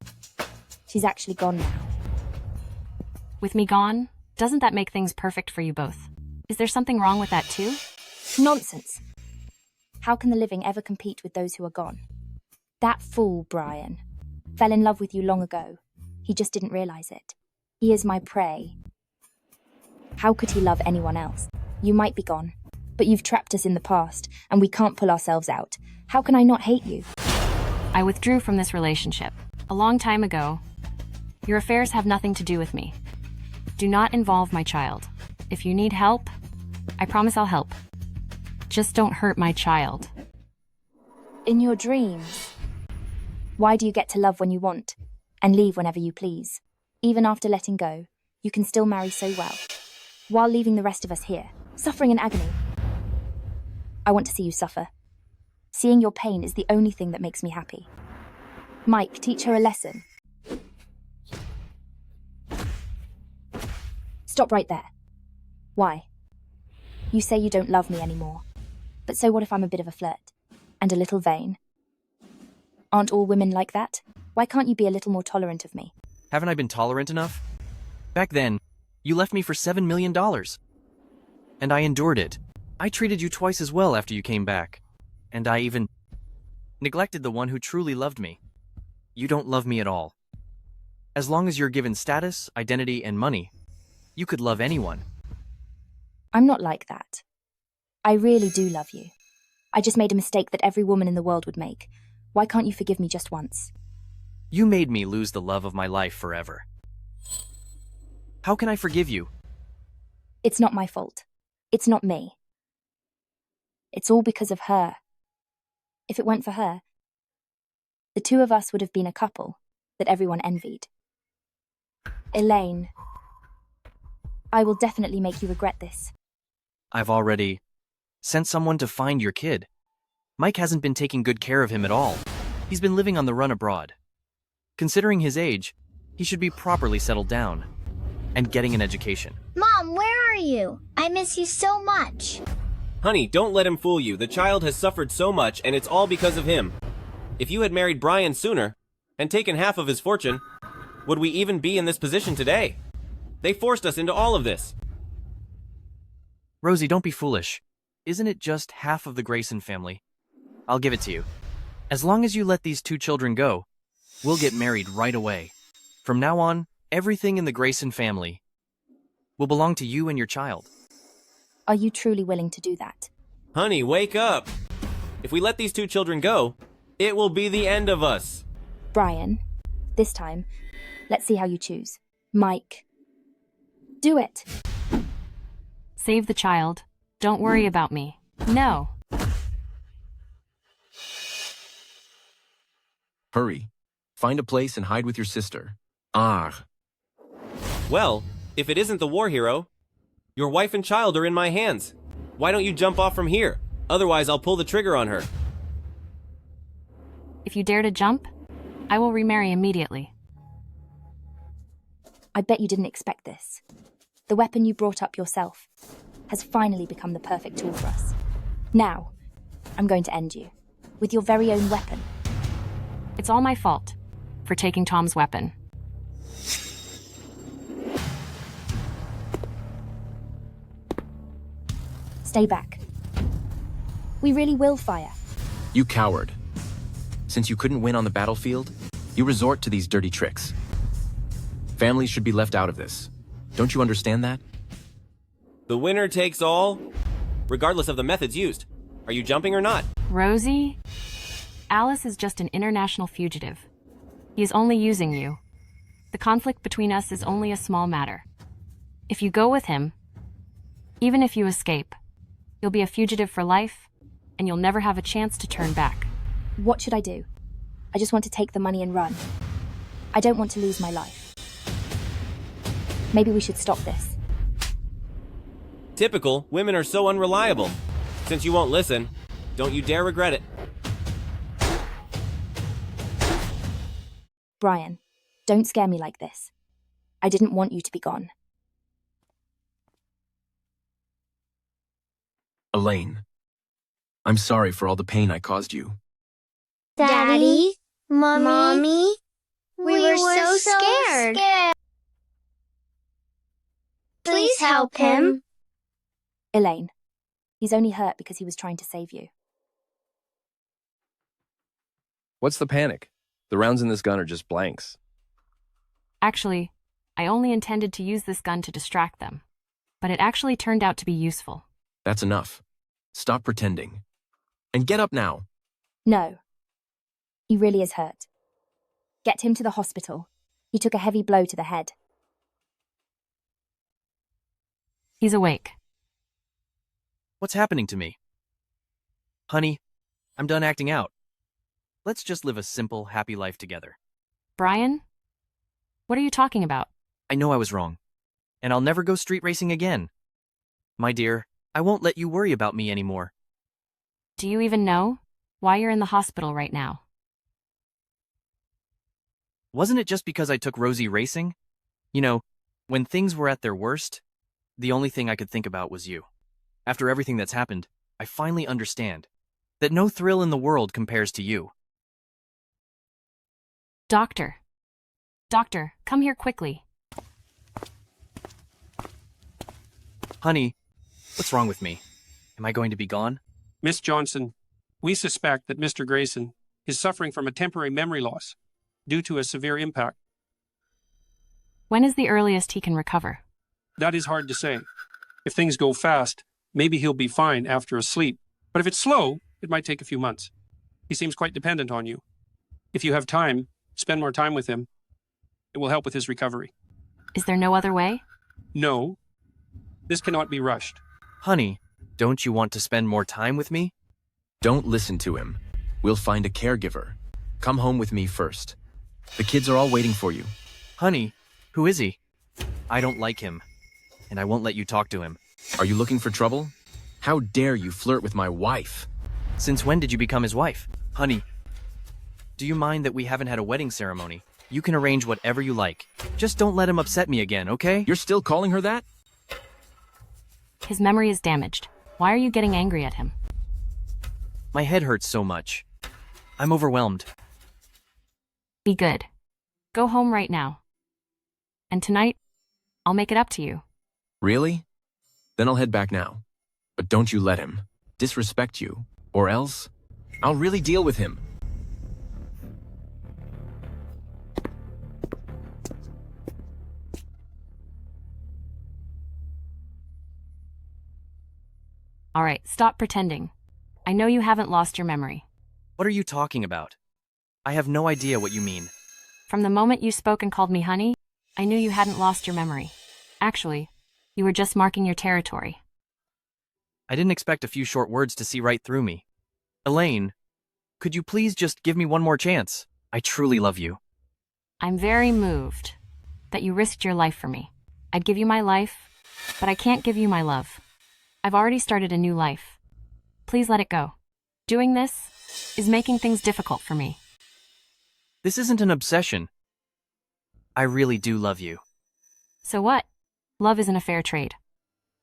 She's actually gone now. With me gone, doesn't that make things perfect for you both? Is there something wrong with that too? Nonsense. How can the living ever compete with those who are gone? That fool, Brian, fell in love with you long ago. He just didn't realize it. He is my prey. How could he love anyone else? You might be gone, but you've trapped us in the past, and we can't pull ourselves out. How can I not hate you? I withdrew from this relationship a long time ago. Your affairs have nothing to do with me. Do not involve my child. If you need help, I promise I'll help. Just don't hurt my child. In your dreams. Why do you get to love when you want and leave whenever you please? Even after letting go, you can still marry so well, while leaving the rest of us here, suffering in agony. I want to see you suffer. Seeing your pain is the only thing that makes me happy. Mike, teach her a lesson. Stop right there. Why? You say you don't love me anymore. But so what if I'm a bit of a flirt? And a little vain? Aren't all women like that? Why can't you be a little more tolerant of me? Haven't I been tolerant enough? Back then, you left me for $7 million. And I endured it. I treated you twice as well after you came back. And I even neglected the one who truly loved me. You don't love me at all. As long as you're given status, identity, and money, you could love anyone. I'm not like that. I really do love you. I just made a mistake that every woman in the world would make. Why can't you forgive me just once? You made me lose the love of my life forever. How can I forgive you? It's not my fault. It's not me. It's all because of her. If it weren't for her, the two of us would have been a couple that everyone envied. Elaine, I will definitely make you regret this. I've already sent someone to find your kid. Mike hasn't been taking good care of him at all. He's been living on the run abroad. Considering his age, he should be properly settled down and getting an education. Mom, where are you? I miss you so much. Honey, don't let him fool you. The child has suffered so much, and it's all because of him. If you had married Brian sooner and taken half of his fortune, would we even be in this position today? They forced us into all of this. Rosie, don't be foolish. Isn't it just half of the Grayson family? I'll give it to you. As long as you let these 2 children go, we'll get married right away. From now on, everything in the Grayson family will belong to you and your child. Are you truly willing to do that? Honey, wake up. If we let these 2 children go, it will be the end of us. Brian, this time, let's see how you choose. Mike, do it. Save the child. Don't worry about me. No. Hurry. Find a place and hide with your sister. Well, if it isn't the war hero, your wife and child are in my hands. Why don't you jump off from here? Otherwise, I'll pull the trigger on her. If you dare to jump, I will remarry immediately. I bet you didn't expect this. The weapon you brought up yourself has finally become the perfect tool for us. Now, I'm going to end you with your very own weapon. It's all my fault for taking Tom's weapon. Stay back. We really will fire. You coward. Since you couldn't win on the battlefield, you resort to these dirty tricks. Families should be left out of this. Don't you understand that? The winner takes all, regardless of the methods used. Are you jumping or not? Rosie, Alice is just an international fugitive. He is only using you. The conflict between us is only a small matter. If you go with him, even if you escape, you'll be a fugitive for life, and you'll never have a chance to turn back. What should I do? I just want to take the money and run. I don't want to lose my life. Maybe we should stop this. Typical, women are so unreliable. Since you won't listen, don't you dare regret it. Brian, don't scare me like this. I didn't want you to be gone. Elaine, I'm sorry for all the pain I caused you. Daddy? Mommy? We were so scared. Please help him. Elaine, he's only hurt because he was trying to save you. What's the panic? The rounds in this gun are just blanks. Actually, I only intended to use this gun to distract them, but it actually turned out to be useful. That's enough. Stop pretending. And get up now. No. He really is hurt. Get him to the hospital. He took a heavy blow to the head. He's awake. What's happening to me? Honey, I'm done acting out. Let's just live a simple, happy life together. Brian? What are you talking about? I know I was wrong, and I'll never go street racing again. My dear, I won't let you worry about me anymore. Do you even know why you're in the hospital right now? Wasn't it just because I took Rosie racing? You know, when things were at their worst, the only thing I could think about was you. After everything that's happened, I finally understand that no thrill in the world compares to you. Doctor, come here quickly. Honey, what's wrong with me? Am I going to be gone? Miss Johnson, we suspect that Mr. Grayson is suffering from a temporary memory loss due to a severe impact. When is the earliest he can recover? That is hard to say. If things go fast, maybe he'll be fine after a sleep. But if it's slow, it might take a few months. He seems quite dependent on you. If you have time, spend more time with him. It will help with his recovery. Is there no other way? No. This cannot be rushed. Honey, don't you want to spend more time with me? Don't listen to him. We'll find a caregiver. Come home with me first. The kids are all waiting for you. Honey, who is he? I don't like him, and I won't let you talk to him. Are you looking for trouble? How dare you flirt with my wife? Since when did you become his wife? Honey, do you mind that we haven't had a wedding ceremony? You can arrange whatever you like. Just don't let him upset me again, okay? You're still calling her that? His memory is damaged. Why are you getting angry at him? My head hurts so much. I'm overwhelmed. Be good. Go home right now. And tonight, I'll make it up to you. Really? Then I'll head back now. But don't you let him disrespect you, or else I'll really deal with him. All right, stop pretending. I know you haven't lost your memory. What are you talking about? I have no idea what you mean. From the moment you spoke and called me honey, I knew you hadn't lost your memory. Actually, you were just marking your territory. I didn't expect a few short words to see right through me. Elaine, could you please just give me one more chance? I truly love you. I'm very moved that you risked your life for me. I'd give you my life, but I can't give you my love. I've already started a new life. Please let it go. Doing this is making things difficult for me. This isn't an obsession. I really do love you. So what? Love isn't a fair trade.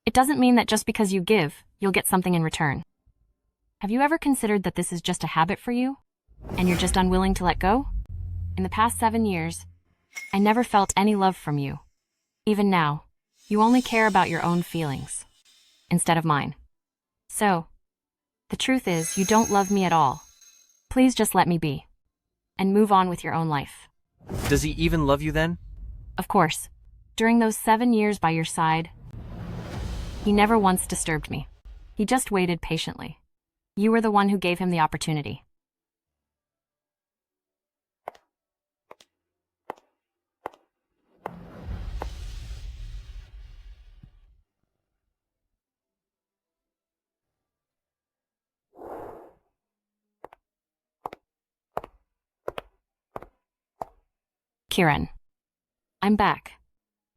It doesn't mean that just because you give, you'll get something in return. Have you ever considered that this is just a habit for you? And you're just unwilling to let go? In the past 7 years, I never felt any love from you. Even now, you only care about your own feelings instead of mine. So, the truth is, you don't love me at all. Please just let me be and move on with your own life. Does he even love you then? Of course. During those 7 years by your side, he never once disturbed me. He just waited patiently. You were the one who gave him the opportunity. Kieran. I'm back.